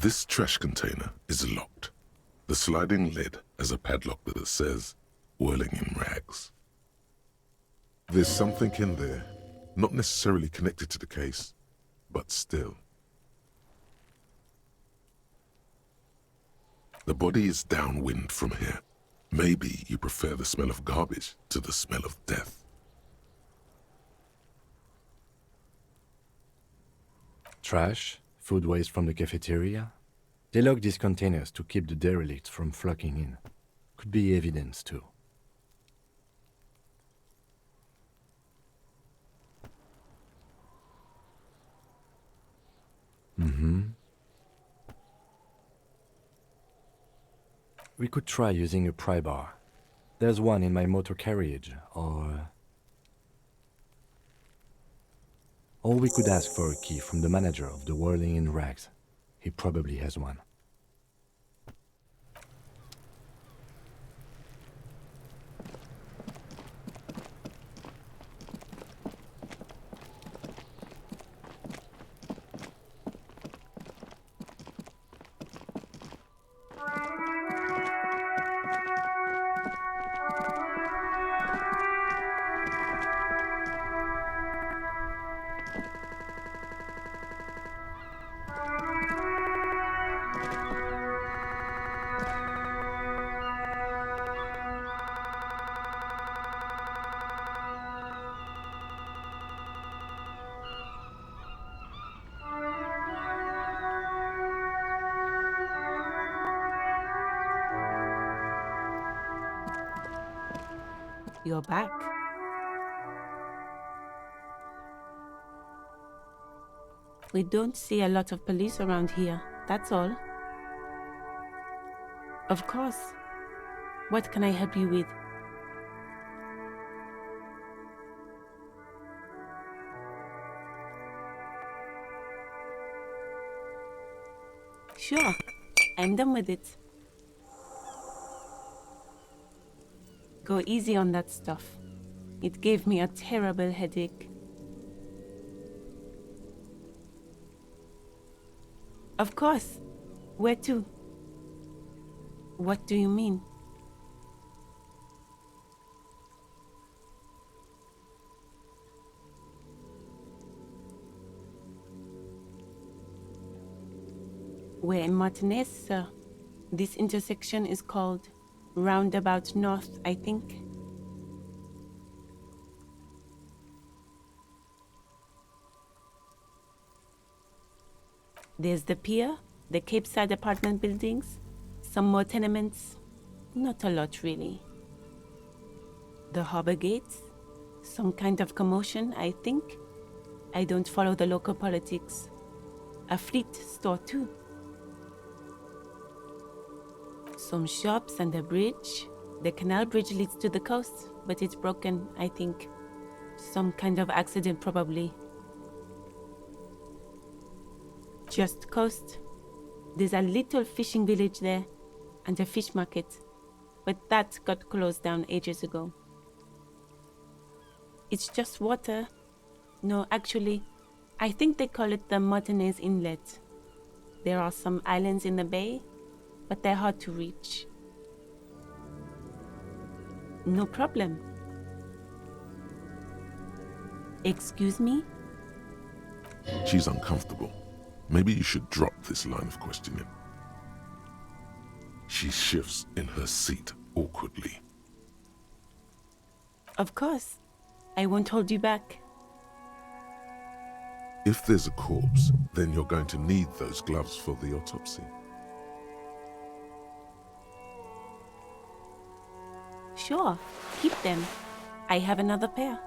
This trash container is locked. The sliding lid has a padlock that says, whirling in rags. There's something in there, not necessarily connected to the case, but still. The body is downwind from here. Maybe you prefer the smell of garbage to the smell of death. Trash, food waste from the cafeteria. They lock these containers to keep the derelicts from flocking in. Could be evidence too. We could try using a pry bar. There's one in my motor carriage, or we could ask for a key from the manager of the Whirling in Rags. He probably has one. You're back. We don't see a lot of police around here, that's all. Of course. What can I help you with? Sure, I'm done with it. Go easy on that stuff. It gave me a terrible headache. Of course. Where to? What do you mean? We're in Martinez, sir. This intersection is called Roundabout North, I think. There's the pier, the Cape Side apartment buildings, some more tenements. Not a lot, really. The harbor gates, some kind of commotion, I think. I don't follow the local politics. A fleet store, too. Some shops and a bridge. The canal bridge leads to the coast, but it's broken, I think. Some kind of accident, probably. Just coast. There's a little fishing village there, and a fish market, but that got closed down ages ago. It's just water. No, actually, I think they call it the Martinez Inlet. There are some islands in the bay, but they're hard to reach. No problem. Excuse me? She's uncomfortable. Maybe you should drop this line of questioning. She shifts in her seat awkwardly. Of course. I won't hold you back. If there's a corpse, then you're going to need those gloves for the autopsy. Sure, keep them. I have another pair.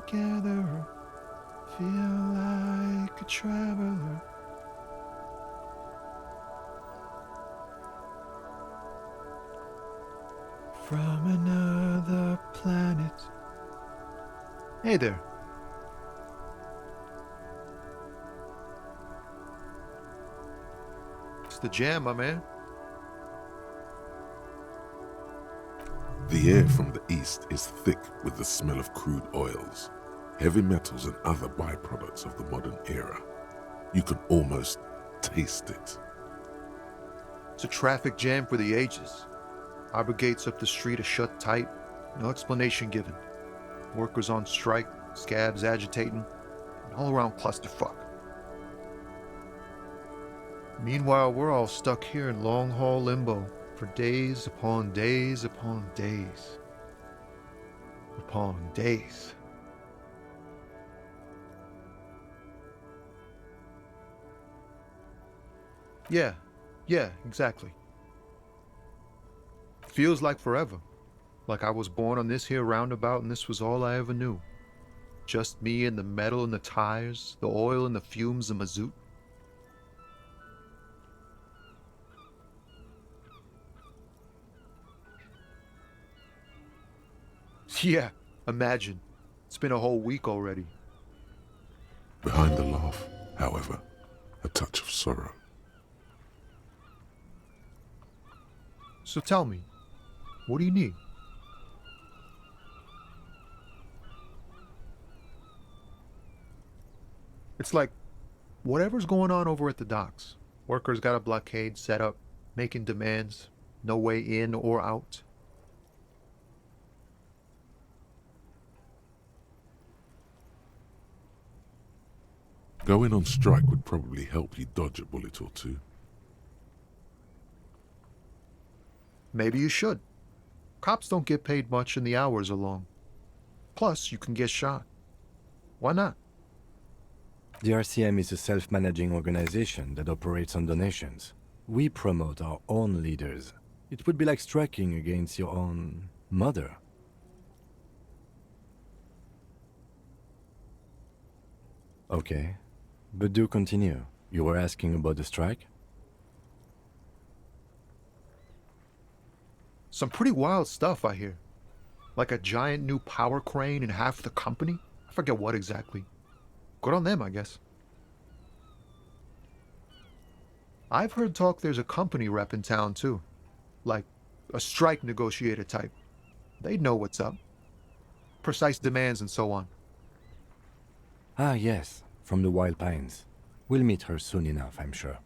together, feel like a traveler. From another planet. Hey there. It's the jam, my man. The air from the east is thick with the smell of crude oils, heavy metals and other byproducts of the modern era. You can almost taste it. It's a traffic jam for the ages. Harbor gates up the street are shut tight, no explanation given. Workers on strike, scabs agitating, an all-around clusterfuck. Meanwhile, we're all stuck here in long-haul limbo for days upon days upon days. Upon days. Yeah, exactly. Feels like forever. Like I was born on this here roundabout and this was all I ever knew. Just me and the metal and the tires, the oil and the fumes and mazout. Yeah, imagine. It's been a whole week already. Behind the laugh, however, a touch of sorrow. So tell me, what do you need? It's like, whatever's going on over at the docks. Workers got a blockade set up, making demands, no way in or out. Going on strike would probably help you dodge a bullet or two. Maybe you should. Cops don't get paid much and the hours are long. Plus, you can get shot. Why not? The RCM is a self-managing organization that operates on donations. We promote our own leaders. It would be like striking against your own mother. Okay, but do continue. You were asking about the strike? Some pretty wild stuff, I hear. Like a giant new power crane in half the company? I forget what exactly. Good on them, I guess. I've heard talk there's a company rep in town, too. Like a strike negotiator type. They'd know what's up. Precise demands and so on. Ah, yes, from the Wild Pines. We'll meet her soon enough, I'm sure.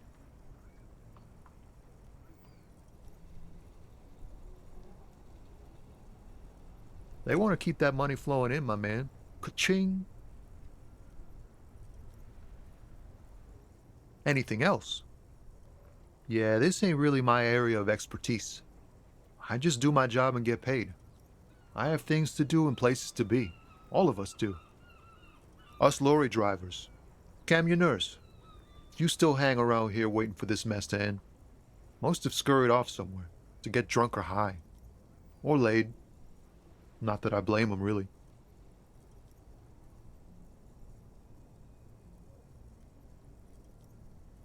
They want to keep that money flowing in, my man. Ka-ching. Anything else? Yeah, this ain't really my area of expertise. I just do my job and get paid. I have things to do and places to be. All of us do. Us lorry drivers. Camionneurs. You still hang around here waiting for this mess to end. Most have scurried off somewhere to get drunk or high. Or laid. Not that I blame them, really.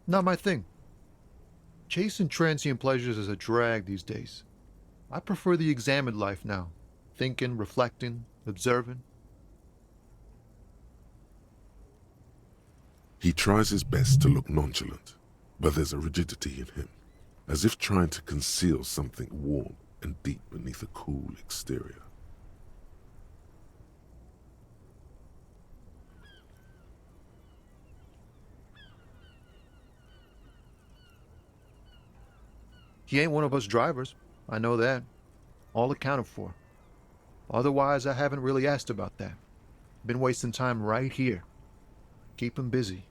Not my thing. Chasing transient pleasures is a drag these days. I prefer the examined life now. Thinking, reflecting, observing. He tries his best to look nonchalant, but there's a rigidity in him, as if trying to conceal something warm and deep beneath a cool exterior. He ain't one of us drivers. I know that. All accounted for. Otherwise, I haven't really asked about that. Been wasting time right here. Keep him busy.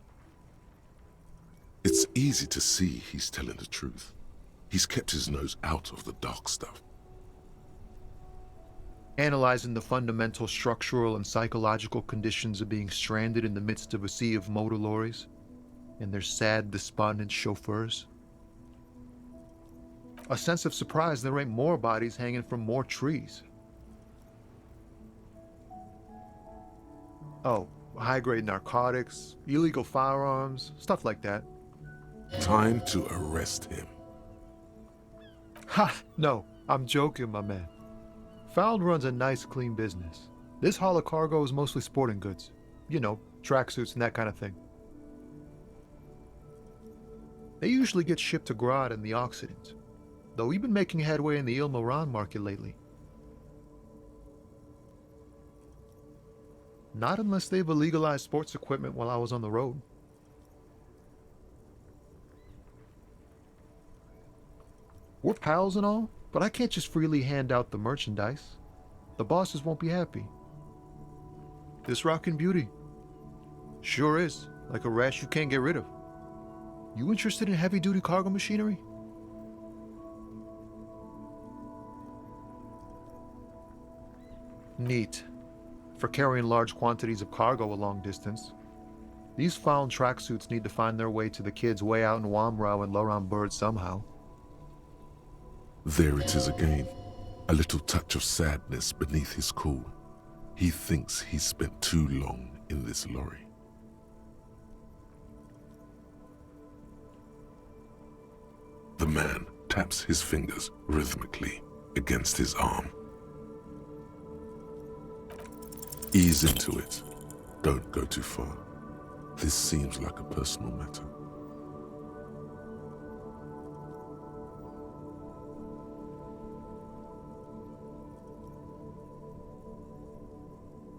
It's easy to see he's telling the truth. He's kept his nose out of the dark stuff. Analyzing the fundamental structural and psychological conditions of being stranded in the midst of a sea of motor lorries and their sad, despondent chauffeurs. A sense of surprise there ain't more bodies hanging from more trees. Oh, high-grade narcotics, illegal firearms, stuff like that. Time to arrest him. Ha! No, I'm joking, my man. Found runs a nice, clean business. This haul of cargo is mostly sporting goods. You know, tracksuits and that kind of thing. They usually get shipped to Grodd in the Occident, though we've been making headway in the Il-Moran market lately. Not unless they've illegalized sports equipment while I was on the road. We're pals and all, but I can't just freely hand out the merchandise. The bosses won't be happy. This rockin' beauty. Sure is, like a rash you can't get rid of. You interested in heavy-duty cargo machinery? Neat. For carrying large quantities of cargo a long distance. These found tracksuits need to find their way to the kids way out in Wamrau and Laurent Bird somehow. There it is again. A little touch of sadness beneath his cool. He thinks he's spent too long in this lorry. The man taps his fingers rhythmically against his arm. Ease into it. Don't go too far. This seems like a personal matter.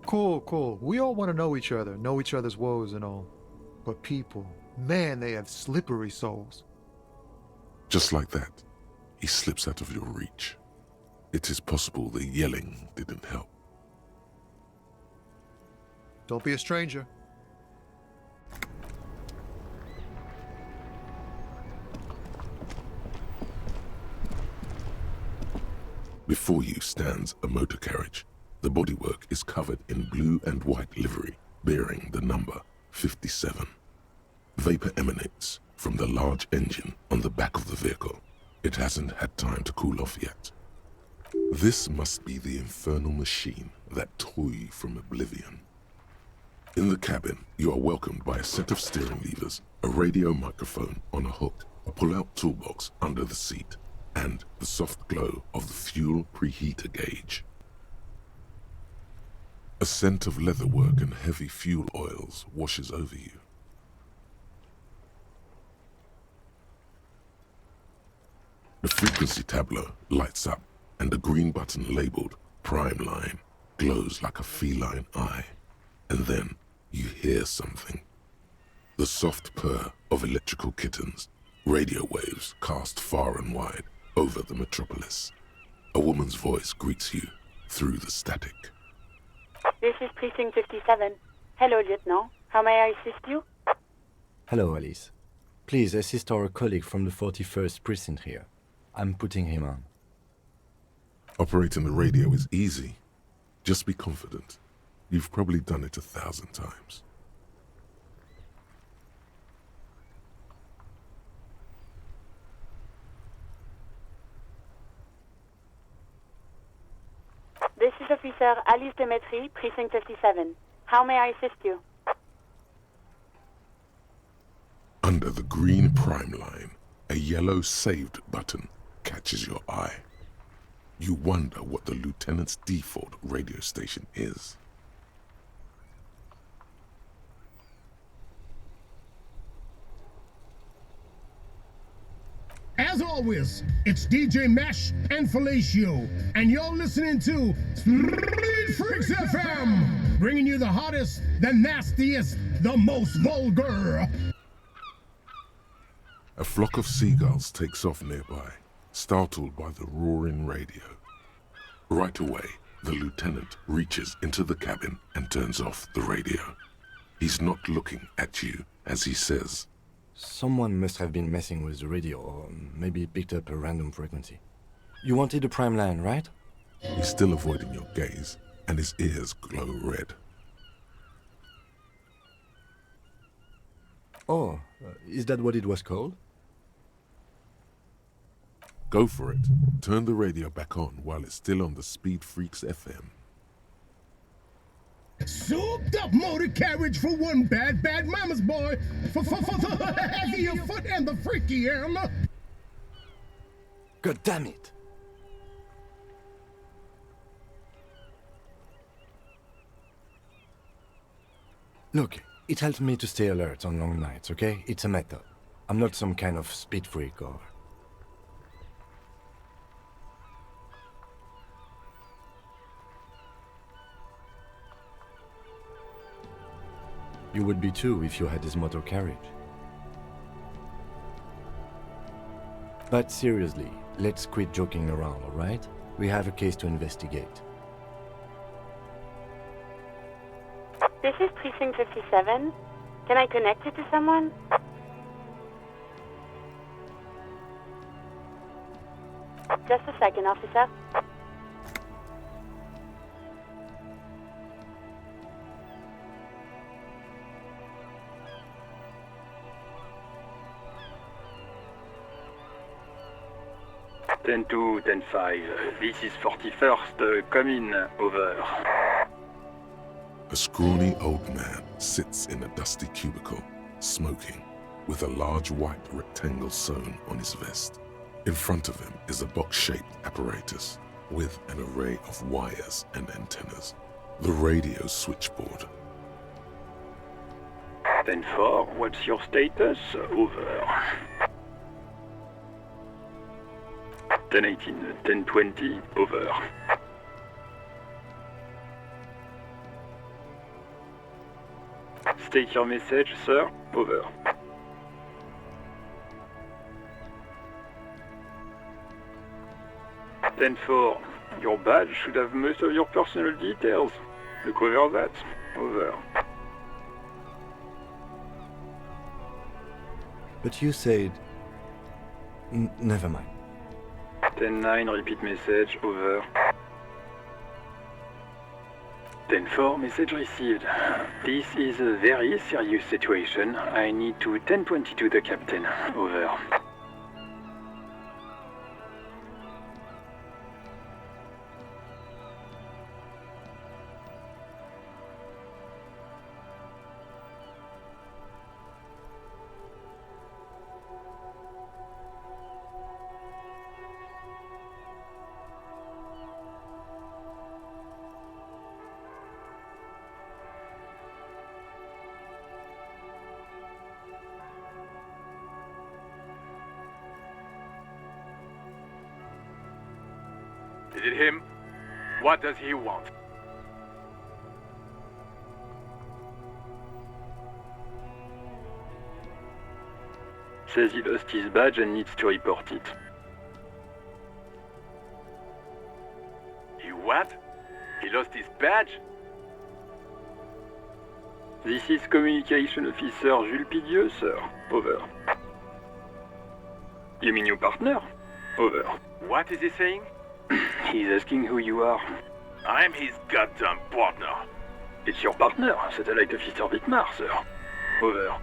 Cool. We all want to know each other, know each other's woes and all. But people, man, they have slippery souls. Just like that, he slips out of your reach. It is possible the yelling didn't help. Don't be a stranger. Before you stands a motor carriage. The bodywork is covered in blue and white livery, bearing the number 57. Vapor emanates from the large engine on the back of the vehicle. It hasn't had time to cool off yet. This must be the infernal machine, that toy from oblivion. In the cabin, you are welcomed by a set of steering levers, a radio microphone on a hook, a pull-out toolbox under the seat, and the soft glow of the fuel preheater gauge. A scent of leatherwork and heavy fuel oils washes over you. The frequency tableau lights up, and the green button labeled Prime Line glows like a feline eye. And then you hear something. The soft purr of electrical kittens, radio waves cast far and wide over the metropolis. A woman's voice greets you through the static. This is Precinct 57. Hello, Lieutenant. How may I assist you? Hello, Alice. Please assist our colleague from the 41st Precinct here. I'm putting him on. Operating the radio is easy. Just be confident. You've probably done it 1,000 times. This is Officer Alice Demetri, Precinct 57. How may I assist you? Under the green Prime Line, a yellow saved button catches your eye. You wonder what the lieutenant's default radio station is. As always, it's DJ Mesh and Fellatio, and you're listening to Street Freaks FM, bringing you the hottest, the nastiest, the most vulgar. A flock of seagulls takes off nearby, startled by the roaring radio. Right away, the lieutenant reaches into the cabin and turns off the radio. He's not looking at you as he says, Someone must have been messing with the radio, or maybe picked up a random frequency. You wanted the Prime Line, right? he's still avoiding your gaze, and his ears glow red. Oh, is that what it was called? Go for it. Turn the radio back on while it's still on the Speed Freaks FM. Souped up motor carriage for one bad mama's boy. For the heavier foot and the freakier. God damn it! Look, it helps me to stay alert on long nights, okay? It's a method. I'm not some kind of speed freak or... You would be too if you had this motor carriage. But seriously, let's quit joking around, alright? We have a case to investigate. This is Precinct 57. Can I connect you to someone? Just a second, officer. Ten 2, 10-5. This is 41st. Come in. Over. A scrawny old man sits in a dusty cubicle, smoking, with a large white rectangle sewn on his vest. In front of him is a box-shaped apparatus with an array of wires and antennas. The radio switchboard. 10-4, what's your status? Over. 10-18, 10-20, over. State your message, sir. Over. Ten-4, your badge should have most of your personal details. Look over that. Over. But you said... never mind. 10-9, repeat message. Over. 10-4, message received. This is a very serious situation. I need to 10-22 the captain. Over. Is it him? What does he want? Says he lost his badge and needs to report it. He what? He lost his badge? This is Communication Officer Jules Pidieux, sir. Over. You mean your partner? Over. What is he saying? He's asking who you are. I'm his goddamn partner. It's your partner, Satellite Officer Vicmar, sir. Over.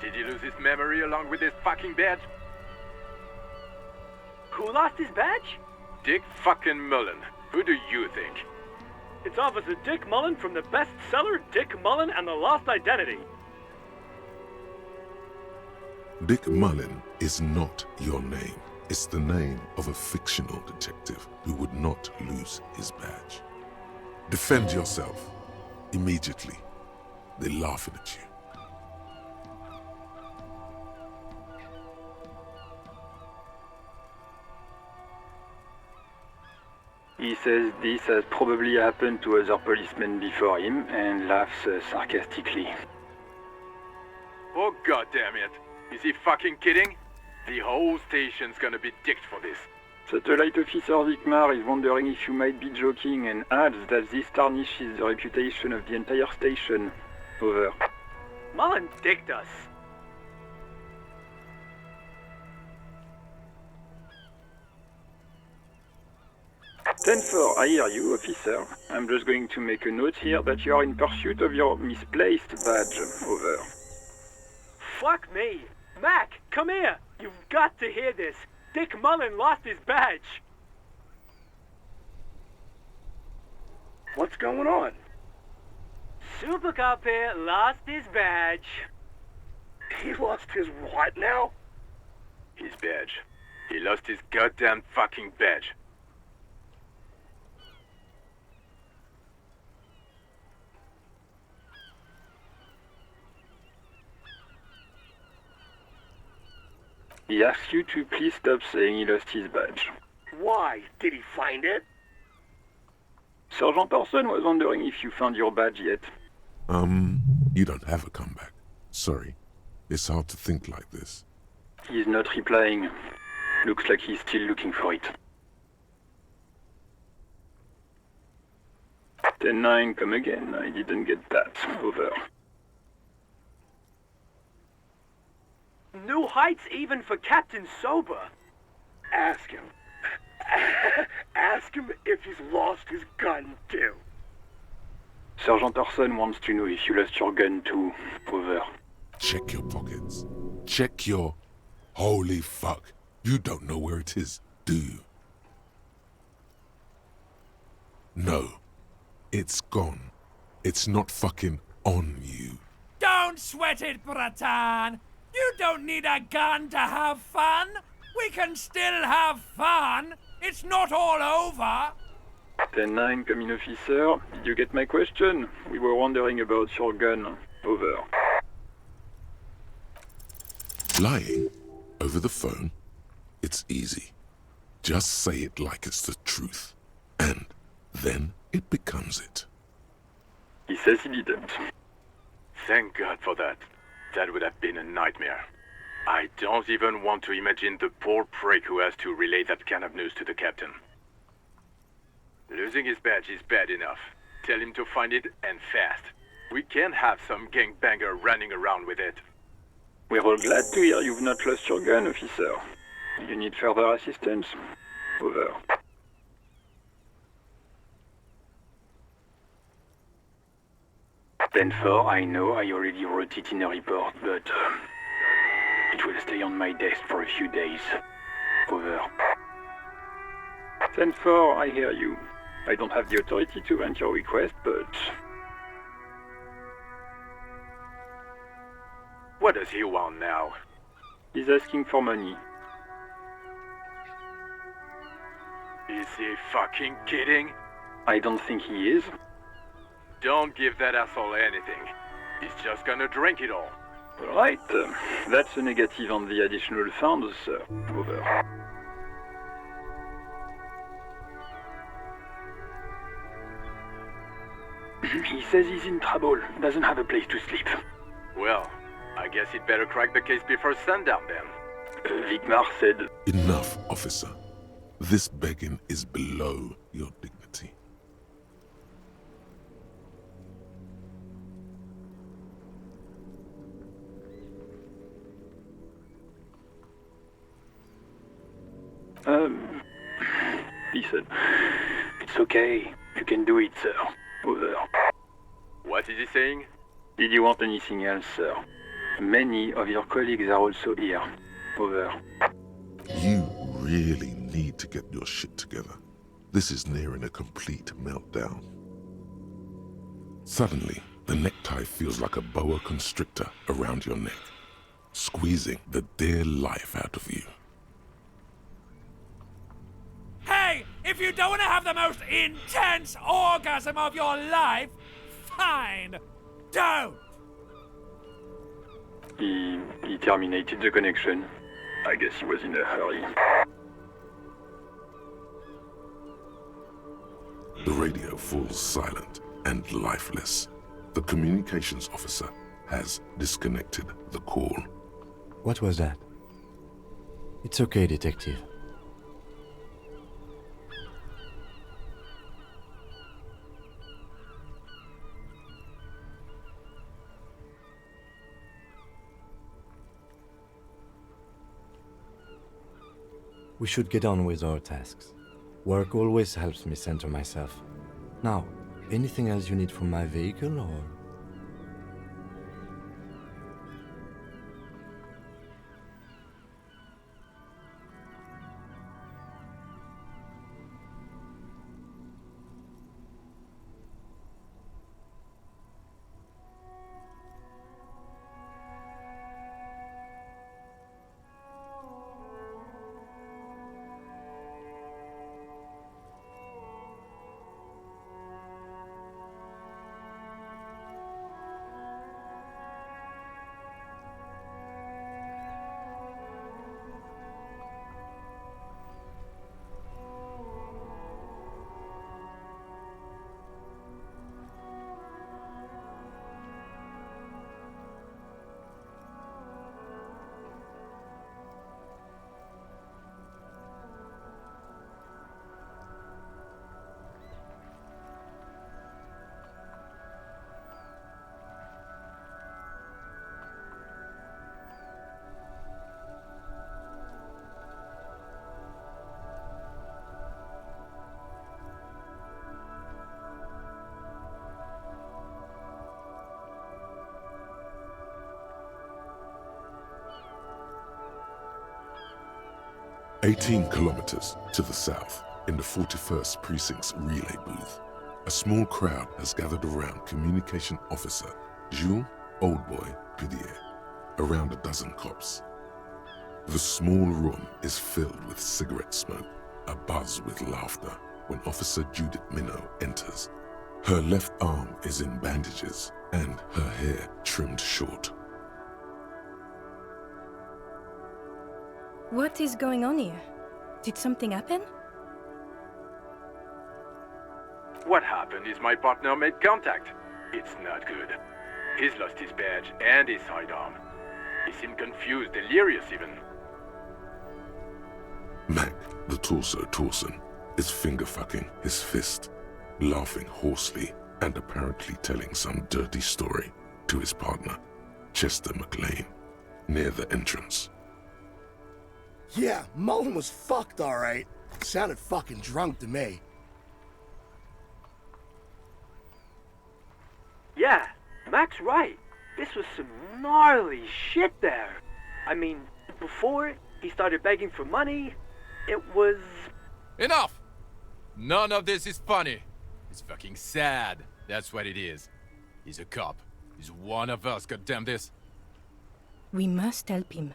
Did he lose his memory along with his fucking badge? Who lost his badge? Dick fucking Mullen. Who do you think? It's Officer Dick Mullen from the bestseller Dick Mullen and the Lost Identity. Dick Mullen is not your name. It's the name of a fictional detective who would not lose his badge. Defend yourself. Immediately. They're laughing at you. He says this has probably happened to other policemen before him and laughs sarcastically. Oh goddamn it. Is he fucking kidding? The whole station's gonna be dicked for this. Satellite Officer Vicmar is wondering if you might be joking and adds that this tarnishes the reputation of the entire station. Over. Mullen dicked us. Ten-4, I hear you, officer. I'm just going to make a note here that you are in pursuit of your misplaced badge. Over. Fuck me. Mac, come here. You've got to hear this. Dick Mullen lost his badge. What's going on? Super Cop here lost his badge. He lost his what now? His badge. He lost his goddamn fucking badge. He asked you to please stop saying he lost his badge. Why? Did he find it? Sergeant Orson was wondering if you found your badge yet. You don't have a comeback. Sorry. It's hard to think like this. He's not replying. Looks like he's still looking for it. 10-9, come again. I didn't get that. Over. New heights even for Captain Sober. Ask him. Ask him if he's lost his gun too. Sergeant Orson wants to know if you lost your gun too. Over. Check your pockets. Check your... Holy fuck. You don't know where it is, do you? No. It's gone. It's not fucking on you. Don't sweat it, Bratan! You don't need a gun to have fun! We can still have fun! It's not all over! 10-9, come in, officer. Did you get my question? We were wondering about your gun. Over. Lying over the phone? It's easy. Just say it like it's the truth. And then it becomes it. He says he didn't. Thank God for that. That would have been a nightmare. I don't even want to imagine the poor prick who has to relay that kind of news to the captain. Losing his badge is bad enough. Tell him to find it, and fast. We can't have some gangbanger running around with it. We're all glad to hear you've not lost your gun, officer. You need further assistance? Over. Then 4, I know I already wrote it in a report, but it will stay on my desk for a few days. Over. 10-4, I hear you. I don't have the authority to grant your request, but... What does he want now? He's asking for money. Is he fucking kidding? I don't think he is. Don't give that asshole anything. He's just gonna drink it all. Right, that's a negative on the additional funds, sir. Over. He says he's in trouble, doesn't have a place to sleep. Well, I guess he'd better crack the case before sundown then. Vicmar said... Enough, officer. This begging is below your dignity. Listen, it's okay. You can do it, sir. Over. What is he saying? Did you want anything else, sir? Many of your colleagues are also here. Over. You really need to get your shit together. This is nearing a complete meltdown. Suddenly, the necktie feels like a boa constrictor around your neck, squeezing the dear life out of you. Hey, if you don't want to have the most intense orgasm of your life, fine, don't! He terminated the connection. I guess he was in a hurry. The radio falls silent and lifeless. The communications officer has disconnected the call. What was that? It's okay, detective. We should get on with our tasks. Work always helps me center myself. Now, anything else you need from my vehicle, or...? 18 kilometers to the south, in the 41st Precinct's relay booth, a small crowd has gathered around Communication Officer Jules Oldboy Pidier, around a dozen cops. The small room is filled with cigarette smoke, abuzz with laughter, when Officer Judith Minot enters. Her left arm is in bandages and her hair trimmed short. What is going on here? Did something happen? What happened is my partner made contact. It's not good. He's lost his badge and his sidearm. He seemed confused, delirious even. Mac, the torso Torson, is finger-fucking his fist, laughing hoarsely and apparently telling some dirty story to his partner, Chester McLean, near the entrance. Yeah, Mullen was fucked, alright. Sounded fucking drunk to me. Yeah, Mac's right. This was some gnarly shit there. I mean, before he started begging for money, it was... Enough! None of this is funny. It's fucking sad. That's what it is. He's a cop. He's one of us, goddamn this. We must help him.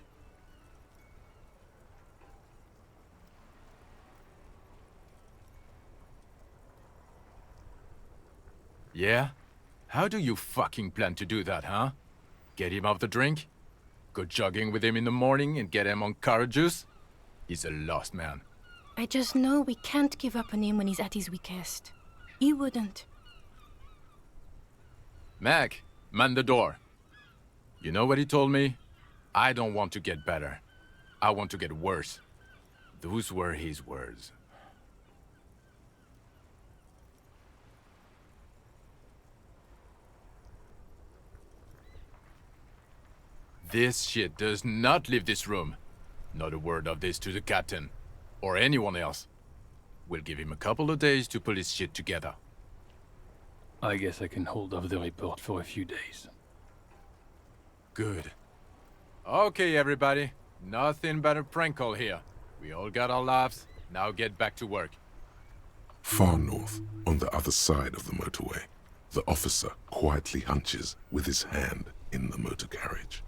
Yeah? How do you fucking plan to do that, huh? Get him off the drink? Go jogging with him in the morning and get him on carrot juice? He's a lost man. I just know we can't give up on him when he's at his weakest. He wouldn't. Mac, man the door. You know what he told me? I don't want to get better. I want to get worse. Those were his words. This shit does not leave this room. Not a word of this to the captain, or anyone else. We'll give him a couple of days to pull his shit together. I guess I can hold off the report for a few days. Good. Okay, everybody. Nothing but a prank call here. We all got our laughs. Now get back to work. Far north, on the other side of the motorway, the officer quietly hunches with his hand in the motor carriage.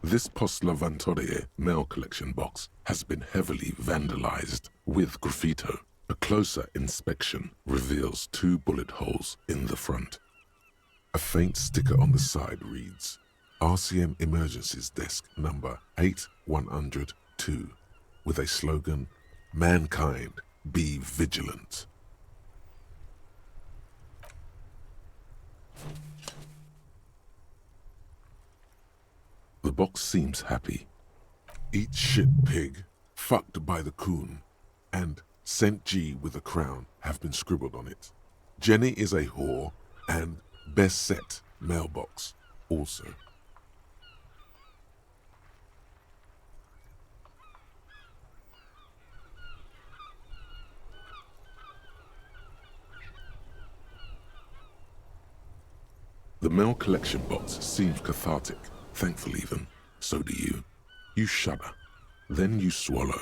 This Post Lavantorie mail collection box has been heavily vandalized with graffito. A closer inspection reveals 2 bullet holes in the front. A faint sticker on the side reads, RCM Emergencies Desk number 8102, with a slogan, Mankind, be vigilant. The box seems happy. Eat shit, pig, fucked by the coon, and St. G with a crown have been scribbled on it. Jenny is a whore, and best set mailbox also. The mail collection box seems cathartic. Thankful even. So do you. You shudder. Then you swallow.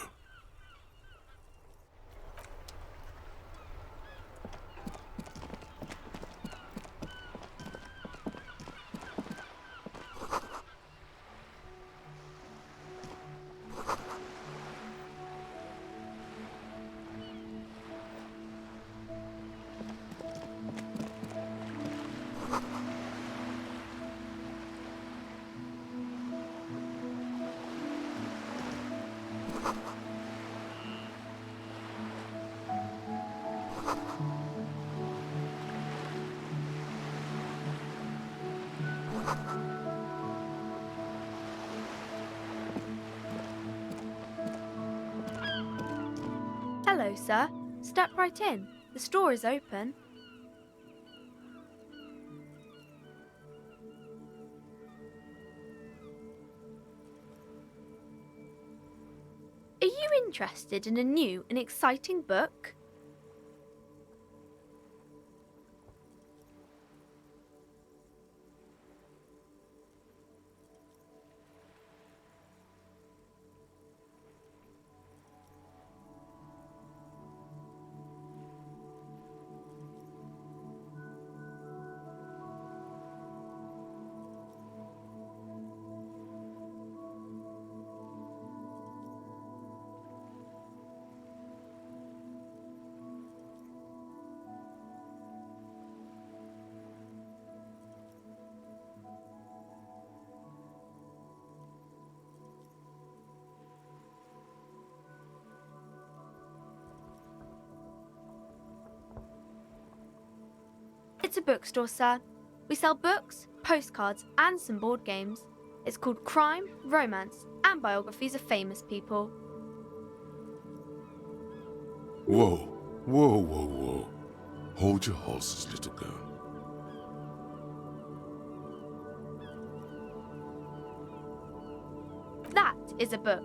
Hello, sir. Step right in. The store is open. Are you interested in a new and exciting book? It's a bookstore, sir. We sell books, postcards, and some board games. It's called Crime, Romance, and Biographies of Famous People. Whoa, whoa, whoa, whoa. Hold your horses, little girl. That is a book.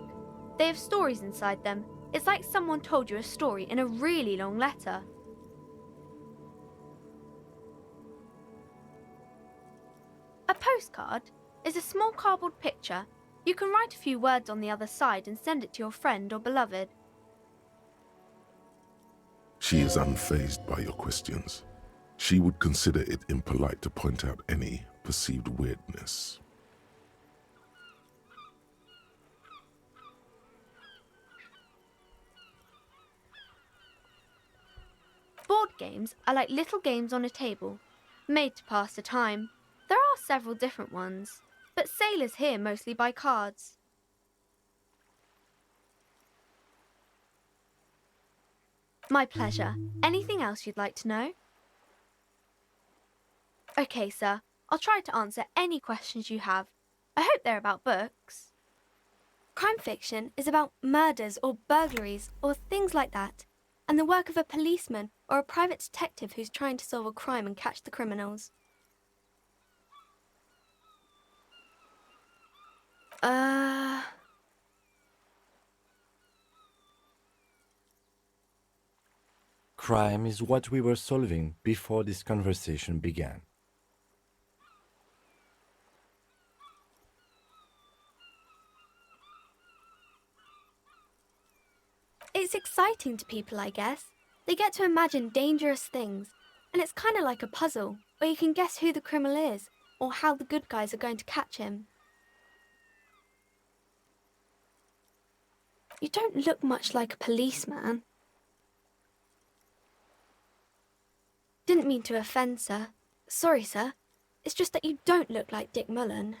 They have stories inside them. It's like someone told you a story in a really long letter. A postcard is a small cardboard picture. You can write a few words on the other side and send it to your friend or beloved. She is unfazed by your questions. She would consider it impolite to point out any perceived weirdness. Board games are like little games on a table, made to pass the time. There are several different ones, but sailors here mostly buy cards. My pleasure. Anything else you'd like to know? Okay, sir. I'll try to answer any questions you have. I hope they're about books. Crime fiction is about murders or burglaries or things like that, and the work of a policeman or a private detective who's trying to solve a crime and catch the criminals. Crime is what we were solving before this conversation began. It's exciting to people, I guess. They get to imagine dangerous things, and it's kind of like a puzzle, where you can guess who the criminal is, or how the good guys are going to catch him. You don't look much like a policeman. Didn't mean to offend, sir. Sorry, sir. It's just that you don't look like Dick Mullen.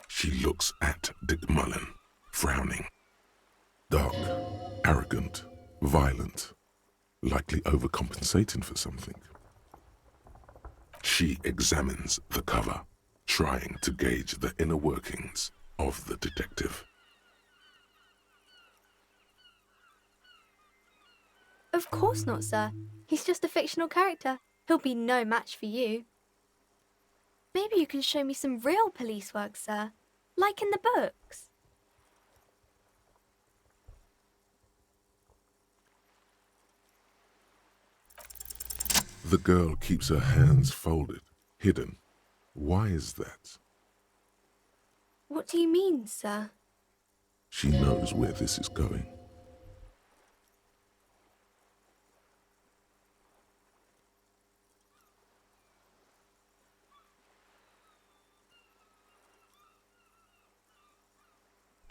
She looks at Dick Mullen, frowning. Dark, arrogant, violent, likely overcompensating for something. She examines the cover, trying to gauge the inner workings of the detective. Of course not, sir. He's just a fictional character. He'll be no match for you. Maybe you can show me some real police work, sir. Like in the books. The girl keeps her hands folded, hidden. Why is that? What do you mean, sir? She knows where this is going.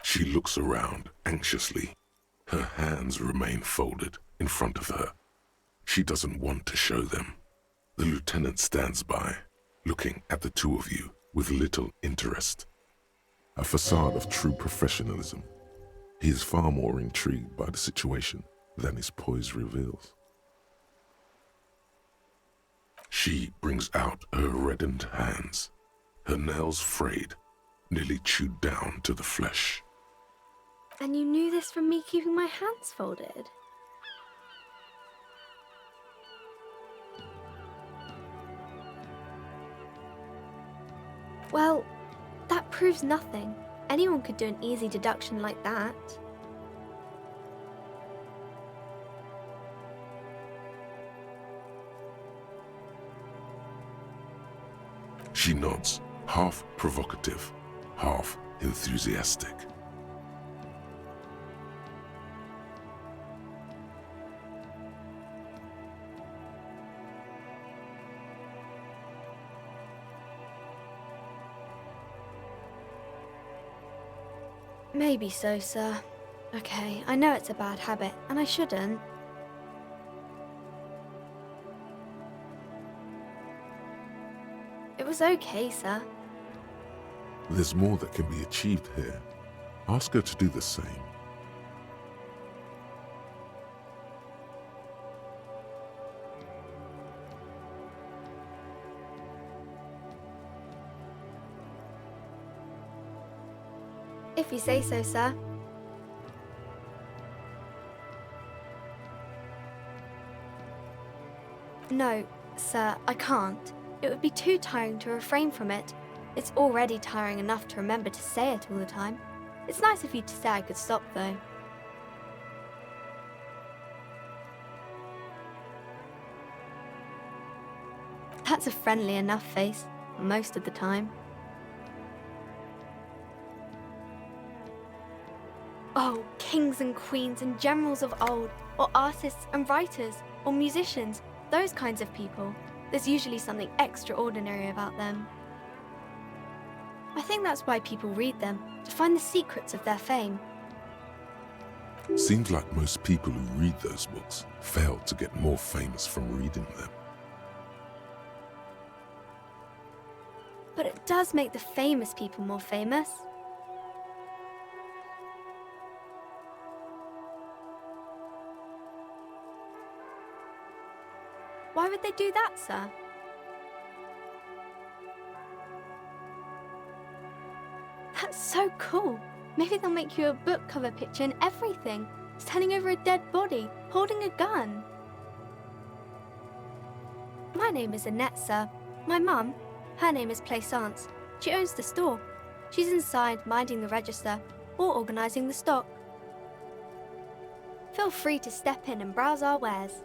She looks around anxiously. Her hands remain folded in front of her. She doesn't want to show them. The lieutenant stands by, looking at the two of you with little interest. A facade of true professionalism. He is far more intrigued by the situation than his poise reveals. She brings out her reddened hands, her nails frayed, nearly chewed down to the flesh. And you knew this from me keeping my hands folded? Well, that proves nothing. Anyone could do an easy deduction like that. She nods, half provocative, half enthusiastic. Maybe so, sir. Okay, I know it's a bad habit, and I shouldn't. It was okay, sir. There's more that can be achieved here. Ask her to do the same. If you say so, sir. No, sir, I can't. It would be too tiring to refrain from it. It's already tiring enough to remember to say it all the time. It's nice of you to say I could stop, though. That's a friendly enough face, most of the time. Oh, kings and queens and generals of old, or artists and writers, or musicians, those kinds of people. There's usually something extraordinary about them. I think that's why people read them, to find the secrets of their fame. Seems like most people who read those books fail to get more famous from reading them. But it does make the famous people more famous. Why would they do that, sir? That's so cool. Maybe they'll make you a book cover picture and everything. Standing over a dead body, holding a gun. My name is Annette, sir. My mum, her name is Plaisance. She owns the store. She's inside minding the register or organising the stock. Feel free to step in and browse our wares.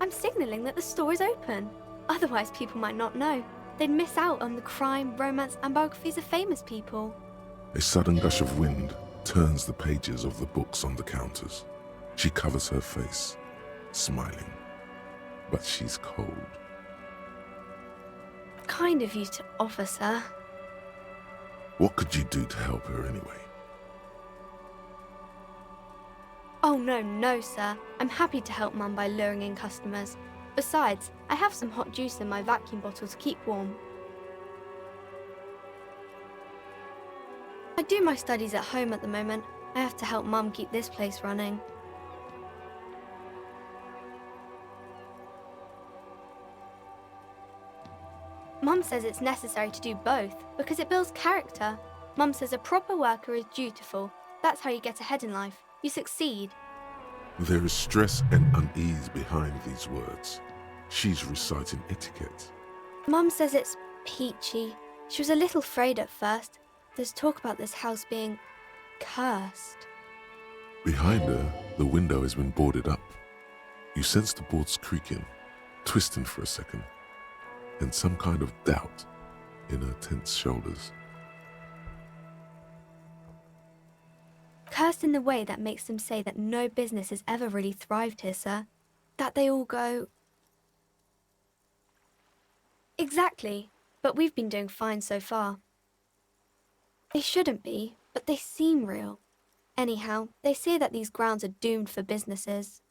I'm signalling that the store is open. Otherwise, people might not know. They'd miss out on the crime, romance, and biographies of famous people. A sudden gush of wind turns the pages of the books on the counters. She covers her face, smiling. But she's cold. Kind of you to offer, sir. What could you do to help her anyway? Oh, no, sir. I'm happy to help Mum by luring in customers. Besides, I have some hot juice in my vacuum bottle to keep warm. I do my studies at home at the moment. I have to help Mum keep this place running. Mum says it's necessary to do both because it builds character. Mum says a proper worker is dutiful. That's how you get ahead in life. You succeed. There is stress and unease behind these words. She's reciting etiquette. Mum says it's peachy. She was a little afraid at first. There's talk about this house being cursed. Behind her, the window has been boarded up. You sense the boards creaking, twisting for a second, and some kind of doubt in her tense shoulders. Cursed in the way that makes them say that no business has ever really thrived here, sir. That they all go... Exactly, but we've been doing fine so far. They shouldn't be, but they seem real. Anyhow, they say that these grounds are doomed for businesses.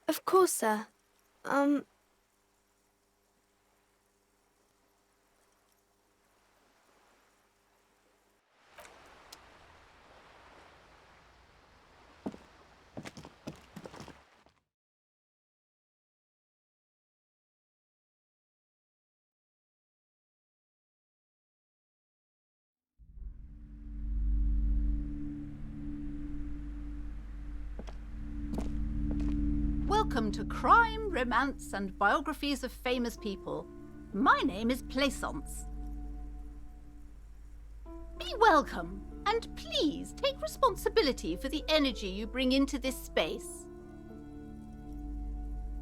Of course, sir. Welcome to Crime, Romance, and Biographies of Famous People. My name is Plaisance. Be welcome, and please take responsibility for the energy you bring into this space.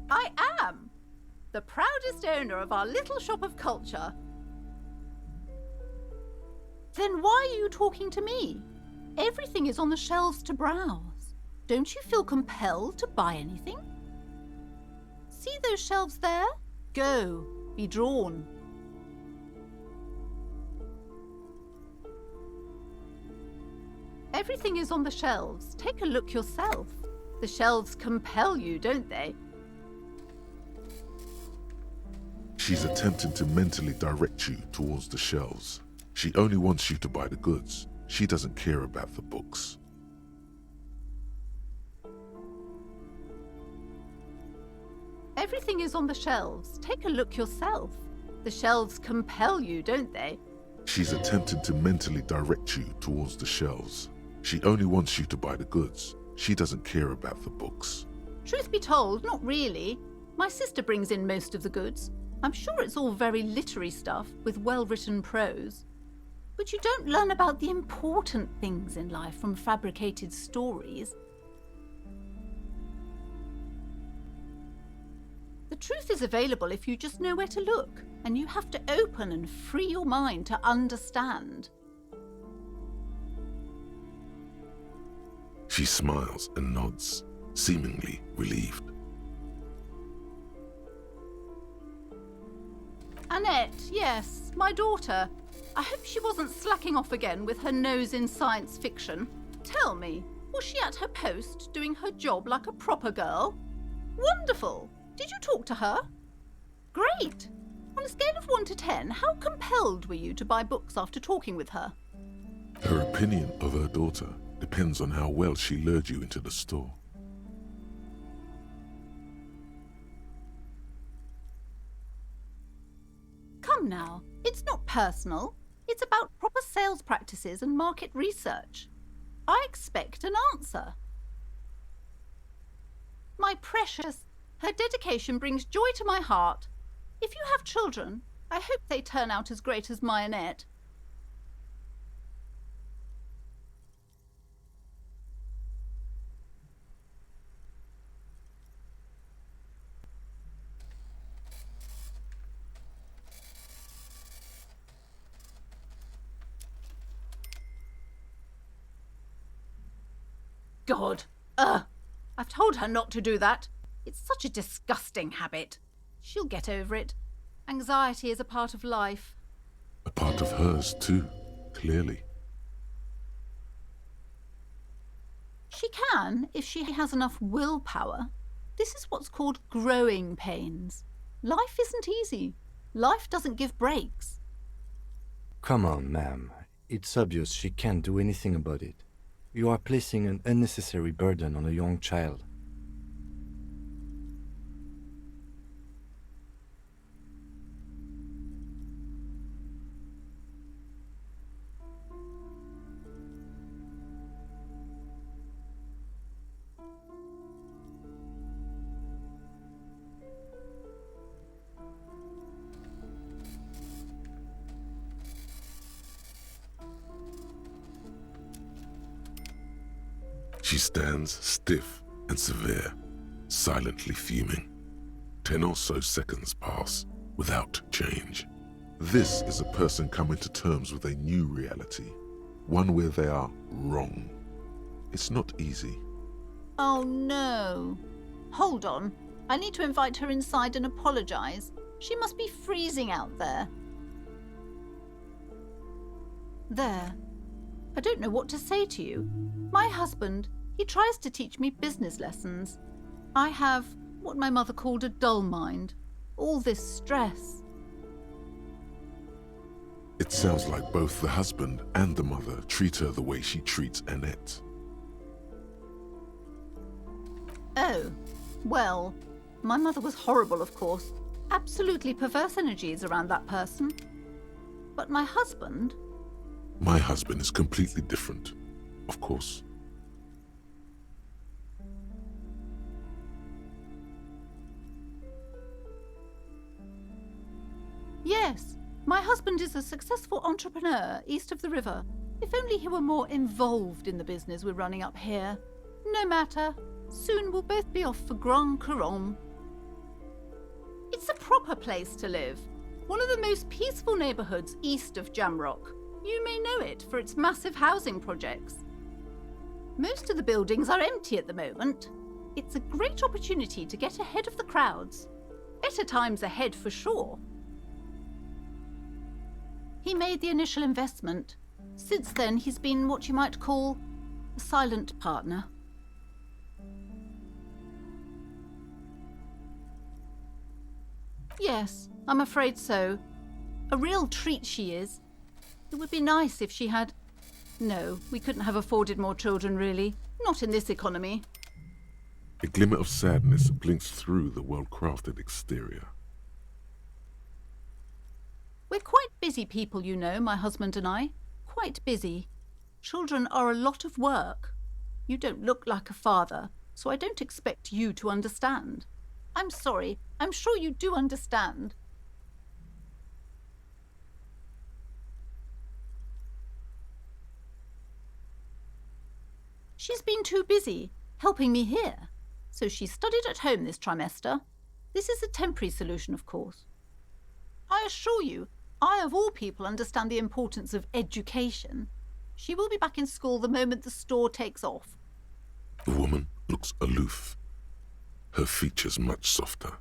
I am the proudest owner of our little shop of culture. Then why are you talking to me? Everything is on the shelves to browse. Don't you feel compelled to buy anything? See those shelves there? Go, be drawn. Everything is on the shelves. Take a look yourself. The shelves compel you, don't they? She's attempting to mentally direct you towards the shelves. She only wants you to buy the goods. She doesn't care about the books. Everything is on the shelves. Take a look yourself. The shelves compel you, don't they? She's attempting to mentally direct you towards the shelves. She only wants you to buy the goods. She doesn't care about the books. Truth be told, not really. My sister brings in most of the goods. I'm sure it's all very literary stuff with well-written prose. But you don't learn about the important things in life from fabricated stories. The truth is available if you just know where to look, and you have to open and free your mind to understand. She smiles and nods, seemingly relieved. Annette, yes, my daughter. I hope she wasn't slacking off again with her nose in science fiction. Tell me, was she at her post doing her job like a proper girl? Wonderful! Did you talk to her? Great! On a scale of 1 to 10, how compelled were you to buy books after talking with her? Her opinion of her daughter depends on how well she lured you into the store. Come now, it's not personal. It's about proper sales practices and market research. I expect an answer. My precious, her dedication brings joy to my heart. If you have children, I hope they turn out as great as my Annette. God, I've told her not to do that. It's such a disgusting habit. She'll get over it. Anxiety is a part of life. A part of hers too, clearly. She can, if she has enough willpower. This is what's called growing pains. Life isn't easy. Life doesn't give breaks. Come on, ma'am. It's obvious she can't do anything about it. You are placing an unnecessary burden on a young child. She stands stiff and severe, silently fuming. 10 or so seconds pass without change. This is a person coming to terms with a new reality, one where they are wrong. It's not easy. Oh no. Hold on. I need to invite her inside and apologize. She must be freezing out there. There. I don't know what to say to you. My husband, he tries to teach me business lessons. I have what my mother called a dull mind. All this stress. It sounds like both the husband and the mother treat her the way she treats Annette. Oh, well, my mother was horrible, of course. Absolutely perverse energies around that person. But my husband... My husband is completely different, of course. Yes, my husband is a successful entrepreneur east of the river. If only he were more involved in the business we're running up here. No matter. Soon we'll both be off for Grand Couronne. It's a proper place to live. One of the most peaceful neighbourhoods east of Jamrock. You may know it for its massive housing projects. Most of the buildings are empty at the moment. It's a great opportunity to get ahead of the crowds. Better times ahead for sure. He made the initial investment. Since then, he's been what you might call a silent partner. Yes, I'm afraid so. A real treat she is. It would be nice if she had... No, we couldn't have afforded more children, really. Not in this economy. A glimmer of sadness blinks through the well-crafted exterior. We're quite busy people, you know, my husband and I. Quite busy. Children are a lot of work. You don't look like a father, so I don't expect you to understand. I'm sorry. I'm sure you do understand. She's been too busy helping me here, so she studied at home this trimester. This is a temporary solution, of course. I assure you, I of all people understand the importance of education. She will be back in school the moment the store takes off. The woman looks aloof, her features much softer.